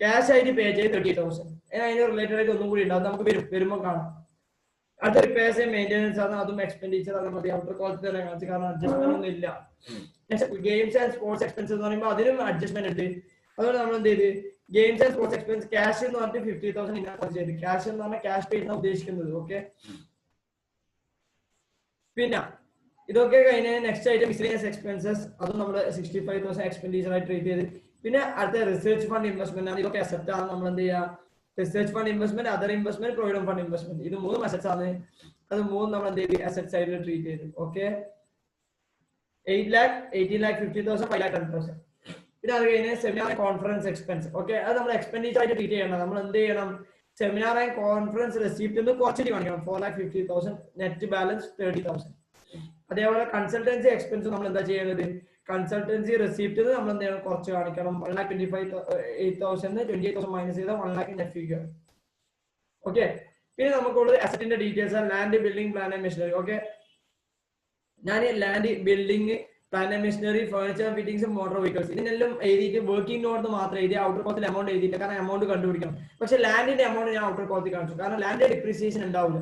ക്യാഷ് ആയിട്ട് പേ ചെയ്ത് 30,000. അതിന് റിലേറ്റഡ് ആയിട്ട് ഒന്നും കൂടി ഉണ്ട്, അത് നമുക്ക് വരുമ്പോൾ കാണാം. അടുത്ത റിപ്പയർസ് ആൻഡ് മെയിൻ്റെനൻസ് ആണ്, അതും എക്സ്പെൻഡിച്ചർ ആണ്. മതി, ഔട്ടർ കോളത്തിൽ തന്നെ കാണിച്ചു, കാരണം അഡ്ജസ്റ്റ്മെന്റ് ഒന്നും ഇല്ല. ഗെയിംസ് ആൻഡ് സ്പോർട്സ് എക്സ്പെൻസ് എന്ന് പറയുമ്പോൾ അതിനും അഡ്ജസ്റ്റ്മെന്റ് ഉണ്ട്, അതുകൊണ്ട് നമ്മൾ എന്ത് ചെയ്ത് games and sports expense cash എന്ന് പറഞ്ഞിട്ട് 50,000 ഇനകം ചെയ്ത്. ക്യാഷ് എന്ന് പറഞ്ഞാൽ ക്യാഷ് പേ ആണ് ഉദ്ദേശിക്കുന്നത്. ഓക്കെ, പിന്നെ ഇതൊക്കെ കഴിഞ്ഞ് നെക്സ്റ്റ് ആയിട്ട് മിസ്ലേനിയസ് എക്സ്പെൻസസ്, അതും നമ്മൾ 65,000 എക്സ്പെൻഡിച്ചർ ആയിട്ട് ട്രീറ്റ് ചെയ്ത്. പിന്നെ അടുത്ത റിസർച്ച് ഫണ്ട് ഇൻവെസ്റ്റ്മെന്റ് ആണ്. ഇതൊക്കെ അസറ്റ് ആണ്, നമ്മൾ എന്ത് ചെയ്യുക, research fund investment, other investment, provident fund investment, ഇത് മൂന്നും അസറ്റ്സ് ആണ്. അത് മൂന്നും നമ്മൾ എന്ത് ചെയ്ത് അസറ്റ് സൈഡിൽ ട്രീറ്റ് ചെയ്തു. Okay, 8 lakh, 18 lakh, 50,000, 5 lakh, 10,000. പിന്നെ അത് കഴിഞ്ഞ് സെമിനാർ കോൺഫറൻസ് എക്സ്പെൻസ്. ഓക്കെ, അത് നമ്മൾ എക്സ്പെൻഡിച്ചർ ആയിട്ട് ട്രീറ്റ് ചെയ്യണം. നമ്മൾ എന്ത് ചെയ്യണം, സെമിനാർ ആൻഡ് കോൺഫറൻസ് റെസിപ്റ്റ് കുറച്ചിട്ട് കാണിക്കണം. 4,50,000, നെറ്റ് ബാലൻസ് 30,000. അതേപോലെ കൺസൾട്ടൻസി എക്സ്പെൻസ് നമ്മൾ എന്താ ചെയ്യുന്നത്, കൺസൾട്ടൻസി റെസിപ്റ്റ് നമ്മൾ എന്ത് ചെയ്യണം, കുറച്ച് കാണിക്കണം. 1,25,000, 28,000 മൈനസ് ചെയ്താൽ 1 lakh നെറ്റ് ഫിഗർ. ഓക്കെ, പിന്നെ നമുക്കുള്ളത് അസറ്റിന്റെ ഡീറ്റെയിൽസ് ആണ്. Land, building, plan and machinery. Okay, ഞാൻ land, building, plan and machinery, furniture, fittings, motor vehicles ഇതിനെല്ലാം എഴുതിയിട്ട് വർക്കിംഗ് നോട്ട് മാത്രം എഴുതി, ഔട്ടർ കോളത്തിൽ എമൗണ്ട് എഴുതിയിട്ട്, കാരണം എമൗണ്ട് കണ്ടുപിടിക്കണം. പക്ഷെ ലാൻഡിന്റെ എമൗണ്ട് ഞാൻ ഔട്ടർ കോളത്തിൽ കാണിച്ചു, കാരണം ലാൻഡിന്റെ ഡിപ്രീസിയേഷൻ ഉണ്ടാവില്ല.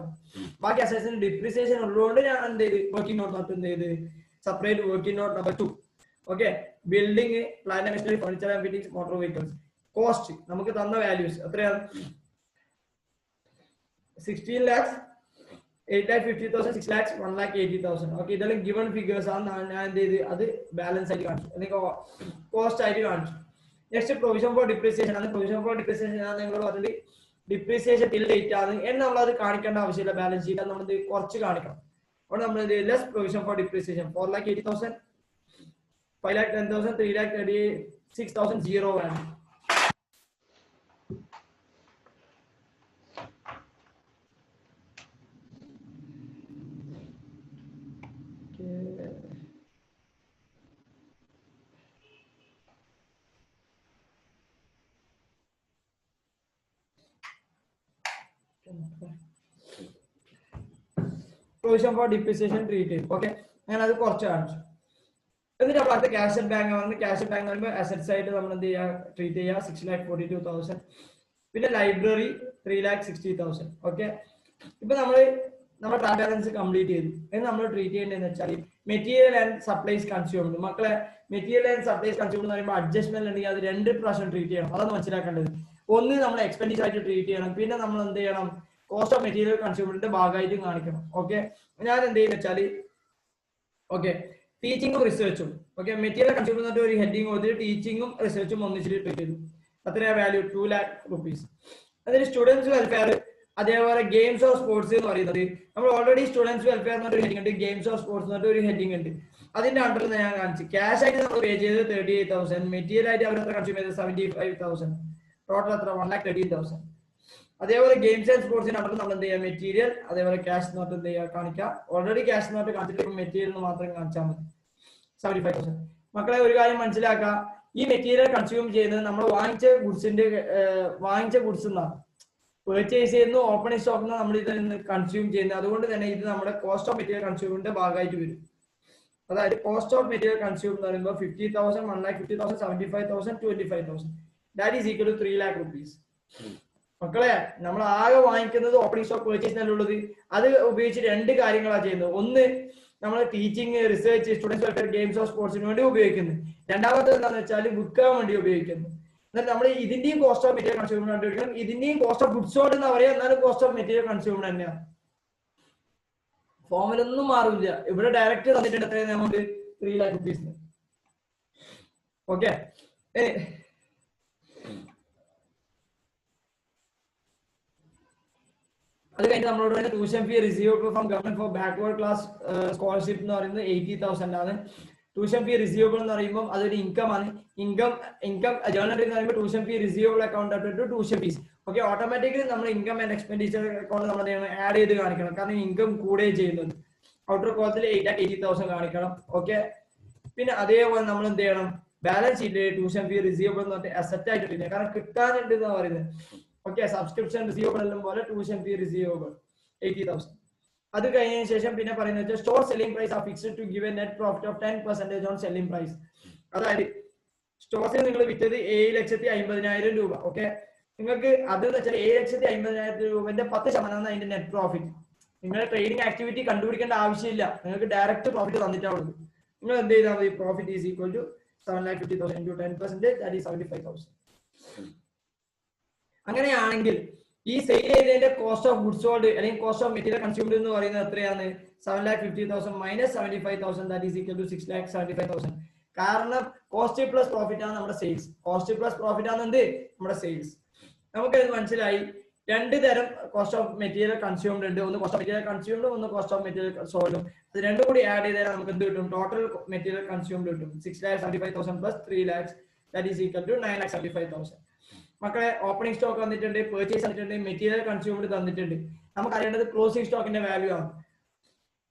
ബാക്കി അസറ്റ്സിന് ഡിപ്രീസിയേഷൻ ഉള്ളതുകൊണ്ട് ഞാൻ എന്ത് ചെയ്ത് വർക്കിംഗ് നോട്ട് മാത്രം എന്ത് ചെയ്ത് separate working not number 2. Okay, building, plan and machinery, furniture and fittings, motor vehicles. Cost നമുക്ക് തന്ന വാല്യൂസ് എത്രയാണ്, 16 lakhs, 8,50,000, 6 lakhs, 1,80,000. ഓക്കെ, ഇതെല്ലാം ഗിവൺ ഫിഗേഴ്സ് ആണ്. ഞാൻ എന്ത് ചെയ്ത് അത് ബാലൻസ് ആയിട്ട് കാണിച്ചു, അല്ലെങ്കിൽ കോസ്റ്റ് ആയിട്ട് കാണിച്ചു. നെക്സ്റ്റ് പ്രൊവിഷൻ ഫോർ ഡിപ്രീസിയേഷൻ ആണ്. പ്രൊവിഷൻ ഫോർ ഡിപ്രീസിയേഷൻ ആണ് നിങ്ങൾ പറഞ്ഞത്, ഡിപ്രീസിയേഷൻ ടിൽ ഡേറ്റ് ആണ് എന്ന് നമ്മൾ അത് കാണിക്കേണ്ട ആവശ്യമില്ല. ബാലൻസ് ഷീറ്റ് നമ്മൾ കുറച്ച് കാണിക്കണം. അപ്പോൾ നമ്മൾ less provision for depreciation 4,80,000, 5,10,000, 3,36,000 0 value. Provision for depreciation treat ചെയ്യും. ഓക്കെ, അങ്ങനെ അത് കുറച്ച് കാണിച്ചു. എന്നിട്ട് നമ്മൾ അടുത്ത ക്യാഷ് ആൻഡ് ബാങ്ക് ആണ്. ക്യാഷ് ആൻഡ് ബാങ്ക് പറയുമ്പോൾ അസറ്റ്സ് ആയിട്ട് നമ്മൾ എന്ത് ചെയ്യുക, ട്രീറ്റ് ചെയ്യുക 6,42,000. പിന്നെ ലൈബ്രറി 3,60,000. ഓക്കെ, ഇപ്പൊ നമ്മൾ ട്രാ ബാലൻസ് കംപ്ലീറ്റ് ചെയ്തു. എന്ന് നമ്മൾ ട്രീറ്റ് ചെയ്യേണ്ടതെന്ന് വെച്ചാൽ മെറ്റീരിയൽ ആൻഡ് സപ്ലൈസ് കൺസ്യൂംഡ്. മക്കളെ, മെറ്റീരിയൽ ആൻഡ് സപ്ലൈസ് കൺസ്യൂംഡ് എന്ന് പറയുമ്പോൾ അഡ്ജസ്റ്റ്മെന്റ് ഉണ്ടെങ്കിൽ അത് 2 പ്രാവശ്യം ട്രീറ്റ് ചെയ്യണം. അതാണ് മനസ്സിലാക്കേണ്ടത്. ഒന്ന് നമ്മൾ എക്സ്പെൻഡിച്ചർ ആയിട്ട് ട്രീറ്റ് ചെയ്യണം, പിന്നെ നമ്മൾ എന്ത് ചെയ്യണം, കോസ്റ്റ് ഓഫ് മെറ്റീരിയൽ കൺസ്യൂംഡിന്റെ ഭാഗമായിട്ടും കാണിക്കണം. ഓക്കെ, ഞാൻ എന്ത് ചെയ്യുന്ന വെച്ചാൽ ഓക്കെ ടീച്ചിങ്ങും റിസർച്ചും. ഓക്കെ, മെറ്റീരിയൽ കൺസ്യൂംഡ് എന്നിട്ട് ഒരു ഹെഡിങ് കൊടുത്തിട്ട് ടീച്ചിങ്ങും റിസർച്ചും ഒന്നിച്ചിട്ട് ട്രീറ്റ് ചെയ്തു. അത്രയാ വാല്യൂ 2 lakh rupees. അതിന് സ്റ്റുഡൻസ് വെൽഫെയർ, അതേപോലെ ഗെയിംസ് ഓർ സ്പോർട്സ് എന്ന് പറയുന്നത് നമ്മൾ ഓൾറെഡി സ്റ്റുഡൻസ് വെൽഫെയർ എന്നൊരു ഹെഡിങ് ഉണ്ട്, ഗെയിംസ് ഓർ സ്പോർട്സ് എന്നിട്ട് ഒരു ഹെഡിങ് ഉണ്ട്. അതിന്റെ അണ്ടറിൽ ഞാൻ കാണിച്ചു. ക്യാഷ് ആയിട്ട് നമ്മൾ പേ ചെയ്തത് 38,000, മെറ്റീരിയൽ ആയിട്ട് അവർ എത്ര കൺസ്യൂം ചെയ്തത് 75,000, ടോട്ടൽ എത്ര 1,30,000. അതേപോലെ ഗെയിംസ് ആൻഡ് സ്പോർട്സിനകത്ത് നമ്മൾ എന്ത് ചെയ്യുക, മെറ്റീരിയൽ അതേപോലെ ക്യാഷ് നോട്ട് എന്ത് ചെയ്യുക കാണിക്കുക. ഓൾറെഡി ക്യാഷ് നോട്ട് കാണിച്ചിട്ട് മെറ്റീരിയൽ മാത്രം കാണിച്ചാൽ മതി. 75,000. മക്കളെ ഒരു കാര്യം മനസ്സിലാക്കുക, ഈ മെറ്റീരിയൽ കൺസ്യൂം ചെയ്യുന്നത് നമ്മൾ വാങ്ങിച്ച ഗുഡ്സ് എന്നാണ്. പെർച്ചേസ് ചെയ്യുന്നു, ഓപ്പണിംഗ് സ്റ്റോക്ക് നമ്മൾ ഇതിൽ നിന്ന് കൺസ്യൂം ചെയ്യുന്നത്. അതുകൊണ്ട് തന്നെ ഇത് നമ്മുടെ കോസ്റ്റ് ഓഫ് മെറ്റീരിയൽ കൺസ്യൂമിന്റെ ഭാഗമായിട്ട് വരും. അതായത് കോസ്റ്റ് ഓഫ് മെറ്റീരിയൽ കൺസ്യൂം എന്ന് പറയുമ്പോൾ 50,000, 1,50,000, 75,000, 25,000. That is equal to 3 lakh rupees. മക്കളെ നമ്മൾ ആകെ വാങ്ങിക്കുന്നത് ഓപ്പണിംഗ് സ്റ്റോക്ക് പെർച്ചേസിനല്ലേ ഉള്ളത്. അത് ഉപയോഗിച്ച് രണ്ട് കാര്യങ്ങളാണ് ചെയ്യുന്നത്. ഒന്ന്, നമ്മൾ teaching, research, students welfare, games of സ്പോർട്സിന് വേണ്ടി ഉപയോഗിക്കുന്നു. രണ്ടാമത്തെ എന്താണെന്ന് വെച്ചാൽ വിൽക്കാൻ വേണ്ടി ഉപയോഗിക്കുന്നു. എന്നാൽ നമ്മൾ ഇതിന്റെയും കോസ്റ്റ് ഓഫ് മെറ്റീരിയൽ കൺസ്യൂമർ കണ്ടുപിടിക്കണം, ഇതിന്റെയും കോസ്റ്റ് ഓഫ് ഗുഡ്സ് എന്ന് പറയാം, എന്നാലും കോസ്റ്റ് ഓഫ് മെറ്റീരിയൽ കൺസ്യൂമർ തന്നെയാണ്. ഫോമിലൊന്നും മാറില്ല. ഇവിടെ ഡയറക്റ്റ് തന്നിട്ടുണ്ട് എത്രയാണ് എമൗണ്ട്, 3 lakh rupees. ഓക്കെ, അത് കഴിഞ്ഞ് നമ്മളോട് പറയുന്നത് tuition fee receivable from government four backward class scholarship എന്ന് പറയുന്നത് 80,000 ആണ്. ട്യൂഷൻ ഫീ റിസീവബിൾ എന്ന് പറയുമ്പോൾ അതൊരു ഇൻകം ആണ്. ഇൻകം ജേർണൽ എന്ന് പറയുമ്പോൾ tuition fee receivable account to tuition fees. Okay, automatically നമ്മൾ ഇൻകം ആൻഡ് എക്സ്പെൻഡിച്ചർ അക്കൗണ്ട് നമ്മൾ ആഡ് ചെയ്ത് കാണിക്കണം. കാരണം ഇൻകം കൂടുകയും ചെയ്യുന്നത്. ഔട്ടർ കോളത്തിൽ 8,80,000 കാണിക്കണം. ഓക്കെ, പിന്നെ അതേപോലെ നമ്മൾ എന്ത് ചെയ്യണം, ബാലൻസ് ഷീറ്റിൽ ട്യൂഷൻ ഫീ റിസീവബിൾ എന്ന് പറഞ്ഞിട്ട് അസറ്റ് ആയിട്ട് ഇല്ല, കാരണം കിട്ടാനുണ്ട് എന്ന് പറയുന്നത്. ഓക്കെ, സബ്സ്ക്രിപ്ഷൻ റിസീവബിൾ എല്ലാം പോലെ ട്യൂഷൻ ഫീ റിസീവബിൾ 80,000. അത് കഴിഞ്ഞതിന് ശേഷം പിന്നെ പറയുന്നത് store selling price are fixed to give a net profit of 10% on selling price. അതായത് സ്റ്റോർസിൽ നിങ്ങൾ വിറ്റത് 7,50,000 രൂപ. ഓക്കെ, നിങ്ങൾക്ക് അത് വെച്ചാൽ 7,50,000 രൂപന്റെ 10% അതിന്റെ നെറ്റ് പ്രോഫിറ്റ്. നിങ്ങൾ ട്രേഡിംഗ് ആക്ടിവിറ്റി കണ്ടുപിടിക്കേണ്ട ആവശ്യമില്ല, നിങ്ങൾക്ക് ഡയറക്റ്റ് പ്രോഫിറ്റ് തന്നിട്ടാവുന്നത്. നിങ്ങൾ എന്ത് ചെയ്താൽ മതി, profit is equal to 7,50,000 into 10%, that is 75,000. അങ്ങനെയാണെങ്കിൽ ഈ സെയിൽ ചെയ്തതിന്റെ കോസ്റ്റ് ഓഫ് ഗുഡ്സ് സോൾഡ് അല്ലെങ്കിൽ കോസ്റ്റ് ഓഫ് മെറ്റീരിയൽ കൺസ്യൂംഡ് എന്ന് പറയുന്നത് എത്രയാണ്, 7,50,000 minus 75,000, that is equal to 6,75,000. കാരണം കോസ്റ്റ് പ്ലസ് പ്രോഫിറ്റ് ആണ് നമ്മുടെ സെയിൽസ്. കോസ്റ്റ് പ്ലസ് പ്രോഫിറ്റ് ആണ് എന്ത്, നമ്മുടെ സെയിൽസ്. നമുക്കത് മനസ്സിലായി. രണ്ട് തരം കോസ്റ്റ് ഓഫ് മെറ്റീരിയൽ കൺസ്യൂംഡ് ഉണ്ട്. ഒന്ന് കോസ്റ്റ് ഓഫ് മെറ്റീരിയൽ കൺസ്യൂംഡും ഒന്ന് കോസ്റ്റ് ഓഫ് മെറ്റീരിയൽ സോൾഡും. അത് രണ്ടും കൂടി ആഡ് ചെയ്താൽ നമുക്ക് എന്ത് കിട്ടും, ടോട്ടൽ മെറ്റീരിയൽ കൺസ്യൂംഡ് കിട്ടും 6,75,000 plus 3 lakhs, that is equal to 9,75,000. മക്കളെ ഓപ്പണിംഗ് സ്റ്റോക്ക് തന്നിട്ടുണ്ട്, പെർച്ചേസ് തന്നിട്ടുണ്ട്, മെറ്റീരിയൽ കൺസ്യൂംഡ് തന്നിട്ടുണ്ട്. നമുക്ക് അറിയേണ്ടത് ക്ലോസിംഗ് സ്റ്റോക്കിന്റെ വാല്യൂ ആണ്.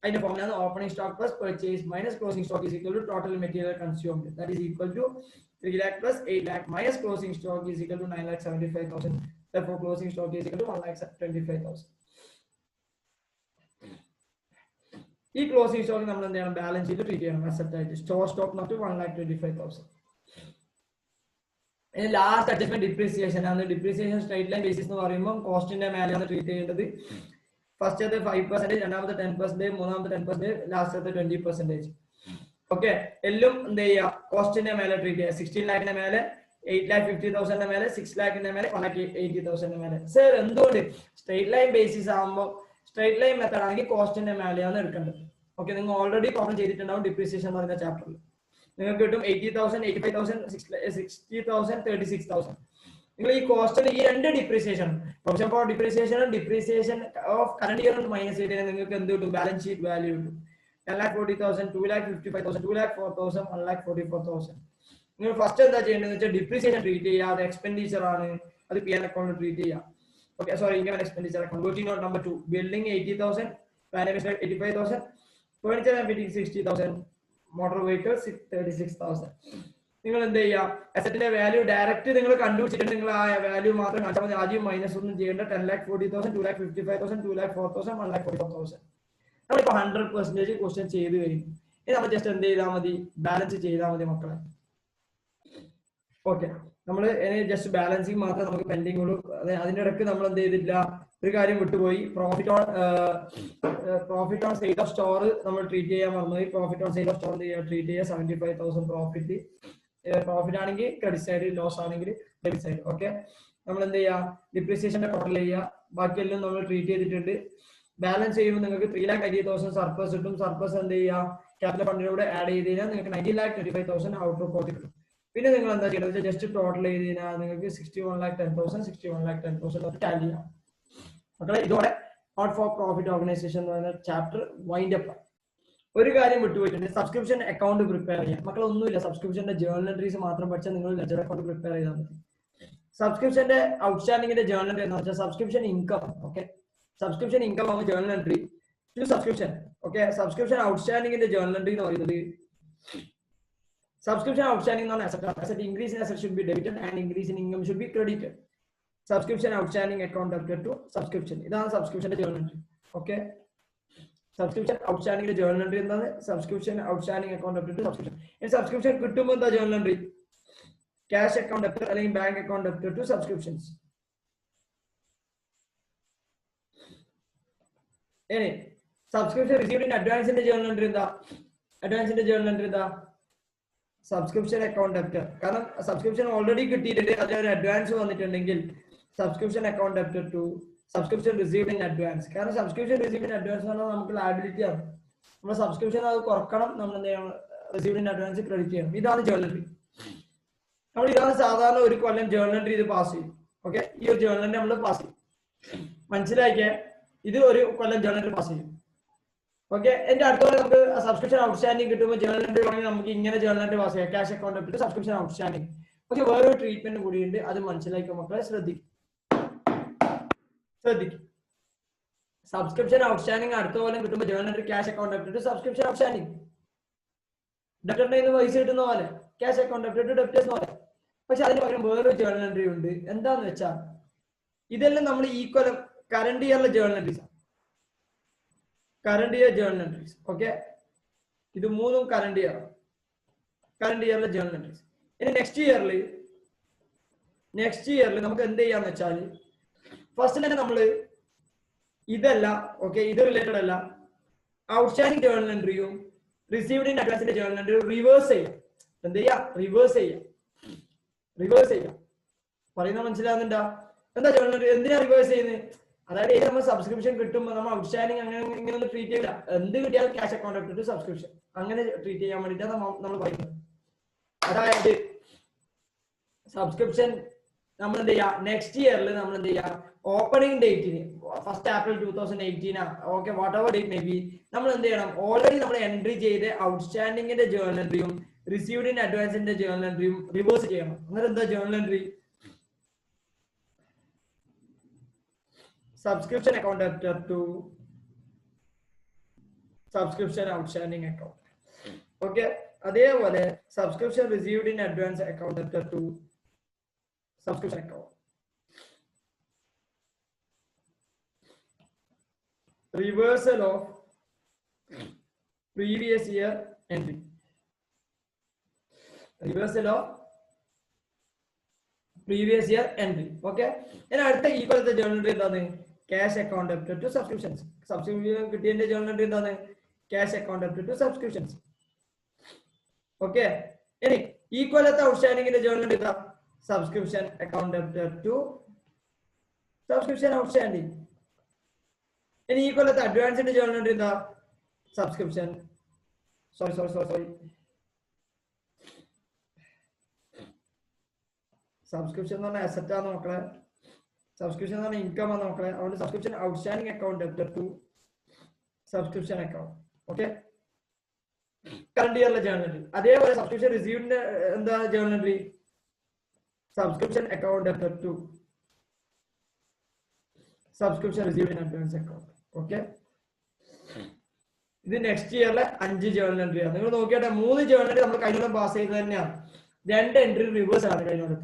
അതിന്റെ formula opening stock plus purchase minus closing stock is equal to total material consumed, that is equal to 3 lakh plus 8 lakh minus closing stock is equal to 9,75,000. Therefore, closing stock is equal to 1,25,000. ഈ closing stock നമ്മൾ എന്ത് ചെയ്യണം, balance sheet treat ചെയ്യണം asset ആയിട്ട്. Store stock note 1,25,000. Last adjustment depreciation ആണ്. Depreciation straight line basis എന്ന് പറയുമ്പോൾ കോസ്റ്റിന്റെ മേലെയാണ് ട്രീറ്റ് ചെയ്യേണ്ടത്. ഫസ്റ്റത്തെ 5%, രണ്ടാമത്തെ 10%, മൂന്നാമത്തെ 10%, ലാസ്റ്റത്തെ 20%. ഓക്കെ, എല്ലാം എന്ത് ചെയ്യുക, കോസ്റ്റിന്റെ മേലെ ട്രീറ്റ് ചെയ്യുക. 16 lakhന്റെ മേലെ, 8,50,000 മേലെ, 6 lakhന്റെ മേലെ, 1,80,000 മേലെ. സർ എന്തുകൊണ്ട് സ്ട്രൈറ്റ് ലൈൻ ബേസിസ് ആകുമ്പോൾ, സ്ട്രൈറ്റ് ലൈൻ മെത്തേഡ് ആണെങ്കിൽ കോസ്റ്റിന്റെ മേലെയാണ് എടുക്കേണ്ടത്. ഓക്കെ, നിങ്ങൾ ഓൾറെഡി പ്രോബ്ലം ചെയ്തിട്ടുണ്ടാവും ഡിപ്രീസിയേഷൻ എന്ന് പറയുന്ന ചാപ്റ്ററിൽ. നിങ്ങൾക്ക് കിട്ടും 80,000, 85,000, 60,000, 36,000. നിങ്ങൾ ഈ കോസ്റ്റിൽ ഈ രണ്ട് ഡിപ്രീസിയേഷൻ, പ്രൊവിഷൻ ഫോർ ഡിപ്രീസിയേഷനും depreciation of current year minus ചെയ്താൽ നിങ്ങൾക്ക് എന്ത് കിട്ടും, ബാലൻസ് ഷീറ്റ് വാല്യൂ കിട്ടും. 10,40,000, 2,55,000, 2,04,000, 1,44,000. നിങ്ങൾ ഫസ്റ്റ് എന്താ ചെയ്യേണ്ടത് വെച്ചാൽ ഡിപ്രീസിയേഷൻ ട്രീറ്റ് ചെയ്യുക. അത് എക്സ്പെൻഡിച്ചർ ആണ്, അത് പി എൻ അക്കൗണ്ട് ട്രീറ്റ് ചെയ്യുക. Okay, sorry, income and expenditure account. Working not number 2, building 80,000, manufacture 85,000, furniture and fitting 60,000, motor vehicle 36,000. നിങ്ങൾ എന്ത് ചെയ്യുക, അസറ്റിന്റെ വാല്യൂ ഡയറക്റ്റ് നിങ്ങൾ കണ്ടുപിടിച്ചിട്ട് നിങ്ങൾ ആ വാല്യൂ മാത്രം കാണിച്ചാൽ മതി. ആദ്യം മൈനസ് ഒന്നും ചെയ്യേണ്ട. 10,40,000, 2,55,000, 2,04,000, 1,44,000. നമ്മളിപ്പോ 100% ക്വസ്റ്റ്യൻ ചെയ്ത് കഴിഞ്ഞു. ഇനി നമ്മൾ ജസ്റ്റ് എന്ത് ചെയ്താൽ മതി, ബാലൻസ് ചെയ്താൽ മതി മക്കളെ. ഓക്കെ, നമ്മൾ ജസ്റ്റ് ബാലൻസിങ് മാത്രമേ നമുക്ക് പെൻഡിങ് ഉള്ളൂ. അതിന്റെ ഇടയ്ക്ക് നമ്മൾ എന്ത് ചെയ്തിട്ടില്ല, ഒരു കാര്യം വിട്ടുപോയി. Profit on sale of store നമ്മൾ ട്രീറ്റ് ചെയ്യാൻ മറന്നുപോയി. Profit on sale of store treat ചെയ്യുക. 75,000 പ്രോഫിറ്റ്. പ്രോഫിറ്റ് ആണെങ്കിൽ ക്രെഡിറ്റ് സൈഡ്, ലോസ് ആണെങ്കിൽ ഡെബിറ്റ് സൈഡ്. ഓക്കെ, നമ്മൾ എന്ത് ചെയ്യുക, ഡിപ്രീസിയേഷന്റെ ടോട്ടൽ ചെയ്യുക. ബാക്കിയെല്ലാം നമ്മൾ ട്രീറ്റ് ചെയ്തിട്ടുണ്ട്. ബാലൻസ് ചെയ്യുമ്പോൾ നിങ്ങൾക്ക് 3,80,000 സർപ്ലസ് കിട്ടും. സർപ്ലസ് എന്ത് ചെയ്യുക, ക്യാപിറ്റൽ ഫണ്ടിലൂടെ ആഡ് ചെയ്ത് കഴിഞ്ഞാൽ നിങ്ങൾക്ക് 19,25,000 ഔട്ട് ഓഫ് പോക്കറ്റ് കിട്ടും. പിന്നെ നിങ്ങൾ എന്താ ചെയ്യുന്നത്, ജസ്റ്റ് ടോട്ടൽ ചെയ്ത് കഴിഞ്ഞാൽ നിങ്ങൾക്ക് 61,10,000, 61,10,000 ടാലി ചെയ്യാം മക്കളെ. ഇതോടെ നോട്ട് ഫോർ പ്രോഫിറ്റ് ഓർഗനൈസേഷൻ എന്ന് പറയുന്ന ചാപ്റ്റർ വൈൻഡ് അപ്പ്. ഒരു കാര്യം വിട്ടുപോയിട്ടുണ്ട്, സബ്സ്ക്രിപ്ഷൻ അക്കൗണ്ട് പ്രിപ്പയർ ചെയ്യാം മക്കളെ. ഒന്നുമില്ല, സബ്സ്ക്രിപ്ഷന്റെ ജേർണൽ എൻട്രീസ് മാത്രം പഠിച്ചാൽ നിങ്ങൾ ലെഡ്ജർ അക്കൗണ്ട് പ്രിപ്പയർ ചെയ്താൽ മതി. സബ്സ്ക്രിപ്ഷന്റെ ഔട്ട്സ്റ്റാൻഡിങ്ങിന്റെ ജേർണൽ എൻട്രി എന്ന് വെച്ചാൽ subscription income. Okay, subscription income ആണ് journal entry to subscription. Okay, subscription ഔട്ട്സ്റ്റാൻഡിങ്ങിന്റെ ജേർണൽ എൻട്രി എന്ന് പറയുന്നത് സബ്സ്ക്രിപ്ഷൻ ഔട്ട്സ്റ്റാൻഡിംഗ് എന്നാണ് asset increase in asset should be debited and increase in income should be credited. Subscription outstanding account debited to subscription. ഇതാണ് സബ്സ്ക്രിപ്ഷന്റെ journal entry. Okay, subscription outstanding journal entry എന്താണ്? Subscription outstanding account debited to subscription. ഈ subscription കിട്ടുമ്പോൾ എന്താ journal entry? Cash account debited അല്ലെങ്കിൽ bank account debited to subscriptions. ഇനി subscription received in അഡ്വാൻസിന്റെ journal entry എന്താ? അഡ്വാൻസിന്റെ ജേർണൽ എൻട്രി എന്താ? Subscription account debited. കാരണം സബ്സ്ക്രിപ്ഷൻ ഓൾറെഡി കിട്ടിയിട്ടുണ്ട്, അതിലൊരു അഡ്വാൻസ് വന്നിട്ടുണ്ടെങ്കിൽ subscription account debited to subscription received in advance. കാരണം സബ്സ്ക്രിപ്ഷൻ റിസീവ്ഡ് ഇൻ അഡ്വാൻസ് എന്ന് പറഞ്ഞാൽ നമുക്ക് ലയബിലിറ്റി ആണ്. നമ്മൾ സബ്സ്ക്രിപ്ഷൻ അത് കുറക്കണം, നമ്മൾ എന്ത് ചെയ്യണം? റിസീവ്ഡ് ഇൻ അഡ്വാൻസ് ക്രെഡിറ്റ് ചെയ്യണം. ഇതാണ് ജേർണൽ എൻട്രി. നമ്മൾ ഇതാണ് സാധാരണ ഒരു കൊല്ലം ജേർണൽ എൻട്രി ഇത് പാസ് ചെയ്യും. ഓക്കെ, ഈ ഒരു ജേർണൽ എൻട്രി നമ്മൾ പാസ് ചെയ്യും. മനസ്സിലാക്കിയേ, ഇത് ഒരു കൊല്ലം ജേർണൽ എൻട്രി പാസ് ചെയ്യും. ഓക്കെ, എന്റെ അടുത്തോടെ നമുക്ക് സബ്സ്ക്രിപ്ഷൻ ഔട്ട്സ്റ്റാൻഡിംഗ് കിട്ടുമ്പോൾ ജേർണൽ എൻട്രി വേണമെങ്കിൽ നമുക്ക് ഇങ്ങനെ ജേർണൽ എൻട്രി പാസ് ചെയ്യാം. Cash account debit subscription outstanding. പക്ഷെ വേറൊരു ട്രീറ്റ്മെന്റ് കൂടിയുണ്ട്, അത് മനസ്സിലാക്കിയ മക്കളെ ശ്രദ്ധിക്കും. സബ്സ്ക്രിപ്ഷൻ ഔട്ട്സ്റ്റാൻഡിംഗ് അടുത്ത കൊല്ലം കിട്ടുമ്പോൾ journal entry cash account debit subscription outstanding. ഡെബിറ്ററിന്റെ നിന്ന് പൈസ കിട്ടുന്ന പോലെ ക്യാഷ് അക്കൗണ്ട് ഡെബിറ്റ് ഡെബിറ്റേഴ്സ് പോലെ. പക്ഷെ അതിന് പകരം വേറൊരു ജേർണൽ എൻട്രി ഉണ്ട്. എന്താന്ന് വെച്ചാൽ ഇതെല്ലാം നമ്മൾ ഈ കൊല്ലം കറണ്ട് ഇയറിലെ journal entries. Current year journal entries. Okay, ഇത് മൂന്നും കറണ്ട് ഇയറിലെ ജേർണൽ എൻട്രീസ്. ഇനി നെക്സ്റ്റ് ഇയറിൽ നമുക്ക് എന്ത് ചെയ്യാന്ന് വെച്ചാൽ ഫസ്റ്റ് തന്നെ നമ്മൾ ഇതല്ല, ഓക്കെ, ഇത് റിലേറ്റഡ് അല്ല, ഔട്ട്സ്റ്റാൻഡിംഗ് ജേർണൽ എൻട്രിയും റിസീവ്ഡ് ഇൻ അഡ്വാൻസിന്റെ ജേർണൽ എൻട്രിയും റിവേഴ്സ് ചെയ്യാം. എന്ത് ചെയ്യാം? റിവേഴ്സ് ചെയ്യാം. പറയുന്നത് മനസ്സിലാവുന്നുണ്ടോ? എന്താ ജേർണൽ എൻട്രി എന്തിനാ റിവേഴ്സ് ചെയ്യുന്നത്? അതായത് നമ്മൾ സബ്സ്ക്രിപ്ഷൻ കിട്ടുമ്പോൾ നമ്മൾ ഔട്ട്സ്റ്റാൻഡിംഗ് അങ്ങനെ ഇങ്ങനെ ഒന്നും ട്രീറ്റ് ചെയ്യില്ല. എന്ത് കിട്ടിയാലും cash account debit to subscription അങ്ങനെ ട്രീറ്റ് ചെയ്യാൻ വേണ്ടിയിട്ടാണ് നമ്മൾ പറയുന്നത്. അതായത് സബ്സ്ക്രിപ്ഷൻ നമ്മൾ എന്ത് ചെയ്യാം? നെക്സ്റ്റ് ഇയറിൽ നമ്മൾ എന്ത് ചെയ്യാം? ഓപ്പണിംഗ് ഡേറ്റിന് 1st April 2018 okay, whatever date may be, നമ്മൾ എന്ത് ചെയ്യണം? ഓൾറെഡി നമ്മൾ എൻട്രി ചെയ്ത് ഔട്ട്സ്റ്റാൻഡിംഗിന്റെ ജേർണൽ എൻട്രിയും റിസീവ്ഡ് ഇൻ അഡ്വാൻസിന്റെ ജേർണൽ എൻട്രിയും റിവേഴ്സ് ചെയ്യണം. അങ്ങനെ എന്താ journal entry? Subscription account debited to subscription outstanding account. Okay, അതേപോലെ subscription received in advance account debited to subscription account. Reversal of previous year entry. Okay, ഇനി അടുത്ത ഈ കൊല്ലത്തെ ജേർണൽ എൻട്രി എന്താണ്? Cash account debited to subscriptions. Subscription കിട്ടിയതിന്റെ journal entry എന്താണ്? Cash account debited to subscriptions. Okay, ഇനി ഈ കൊല്ലത്തെ ഔട്ട്സ്റ്റാൻഡിംഗിന്റെ ജേർണൽ എൻട്രി എന്താ? Subscription account debited to subscription outstanding. ഇനി ഈ കൊല്ലത്തെ അഡ്വാൻസിന്റെ ജേർണൽ എൻട്രി എന്താ? സബ്സ്ക്രിപ്ഷൻ സബ്സ്ക്രിപ്ഷൻ എന്ന് പറഞ്ഞാൽ അസറ്റ് ആണ് മക്കളെ. സബ്സ്ക്രിപ്ഷൻ എന്ന് പറഞ്ഞാൽ ഇൻകം ആണ് മക്കളെ. അതുകൊണ്ട് subscription outstanding account debited to subscription account. Okay, current ഇയറിലെ ജേർണൽ എൻട്രി. അതേപോലെ സബ്സ്ക്രിപ്ഷൻ റിസീവ്ഡിന്റെ എന്താ journal entry? Subscription account debited to subscription received in advance account. Okay, ഇത് നെക്സ്റ്റ് ഇയറിലെ 5 ജേർണൽ എൻട്രി ആണ്. നിങ്ങൾ നോക്കിയാട്ടെ, 3 ജേർണൽ എൻട്രി നമ്മൾ കഴിഞ്ഞ പാസ് ചെയ്തത് തന്നെയാണ്. 2 എൻട്രി റിവേഴ്സ് ആണ് കഴിഞ്ഞ.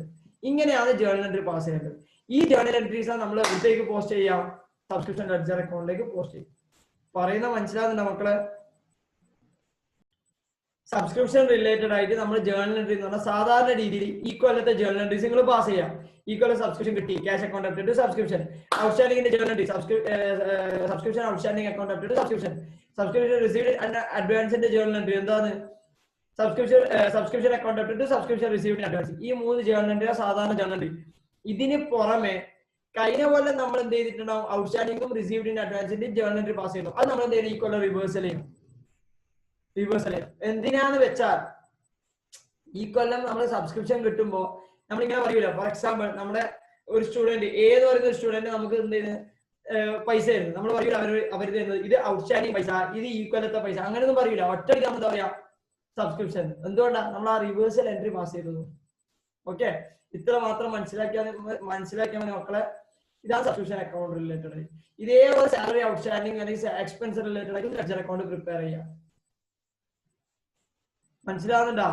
ഇങ്ങനെയാണ് ജേർണൽ എൻട്രി പാസ് ചെയ്യേണ്ടത്. ഈ ജേർണൽ എൻട്രീസ് ആണ് നമ്മൾ എവിടേക്ക് പോസ്റ്റ് ചെയ്യാം? സബ്സ്ക്രിപ്ഷൻ ലെഡ്ജർ അക്കൗണ്ടിലേക്ക് പോസ്റ്റ് ചെയ്യും. പറയുന്ന മനസ്സിലാകുന്നുണ്ടോ മക്കളെ? സബ്സ്ക്രിപ്ഷൻ റിലേറ്റഡ് ആയിട്ട് നമ്മൾ ജേർണൽ എൻട്രി എന്ന് പറഞ്ഞാൽ സാധാരണ രീതിയിൽ ഈ കൊല്ലത്തെ ജേർണൽ എൻട്രീസ് നിങ്ങൾ പാസ് ചെയ്യാം. ഈ കൊല്ലം സബ്സ്ക്രിപ്ഷൻ കിട്ടി, cash account debited to subscription. ഔട്ട്സ്റ്റാൻഡിംഗിന്റെ journal entry subscription outstanding account debited to subscription. Subscription received അഡ്വാൻസിന്റെ ജേർണൽ എൻട്രി എന്താണ്? Subscription account debited to subscription received in advance. ഈ 3 ജേർണൽ എൻട്രി സാധാരണ ജേർണൽ എൻട്രി. ഇതിന് പുറമെ കഴിഞ്ഞ കൊല്ലം നമ്മൾ എന്ത് ചെയ്തിട്ടുണ്ടാവും? ഔട്ട്സ്റ്റാൻഡിംഗും റിസീവ്ഡ് ഇൻ അഡ്വാൻസിന്റെ ജേർണൽ എൻട്രി പാസ് ചെയ്യണം. അത് നമ്മൾ എന്ത് ചെയ്യണം? ഈ കൊല്ലം റിവേഴ്സൽ ചെയ്യും. എന്തിനാന്ന് വെച്ചാൽ ഈ കൊല്ലം നമ്മൾ സബ്സ്ക്രിപ്ഷൻ കിട്ടുമ്പോൾ നമ്മളിങ്ങനെ പറയൂല. ഫോർ എക്സാമ്പിൾ, നമ്മുടെ ഒരു സ്റ്റുഡന്റ് ഏത് പറയുന്ന ഒരു സ്റ്റുഡന്റ് നമുക്ക് എന്ത് ചെയ്യുന്നത് പൈസ തരുന്നത് നമ്മൾ പറയൂല. അവർ തരുന്നത് ഇത് ഔട്ട്സ്റ്റാൻഡിംഗ് പൈസ, ഇത് ഈ കൊല്ലത്തെ പൈസ, അങ്ങനെയൊന്നും പറയൂല. ഒറ്റയ്ക്ക് നമ്മൾ എന്താ പറയാ? സബ്സ്ക്രിപ്ഷൻ. എന്തുകൊണ്ടാണ്? നമ്മൾ ആ റിവേഴ്സൽ എൻട്രി പാസ് ചെയ്തത്. ഓക്കെ, ഇത്ര മാത്രം മനസ്സിലാക്കിയാൽ മതി മക്കളെ. ഇതാണ് സബ്സ്ക്രിപ്ഷൻ അക്കൗണ്ട് റിലേറ്റഡ്. ഇതേപോലെ സാലറി ഔട്ട്സ്റ്റാൻഡിങ് അല്ലെങ്കിൽ എക്സ്പെൻസ് റിലേറ്റഡ് ആയിട്ട് ലെഡ്ജർ അക്കൗണ്ട് പ്രിപ്പയർ ചെയ്യാം. മനസ്സിലാവുന്നുണ്ടോ?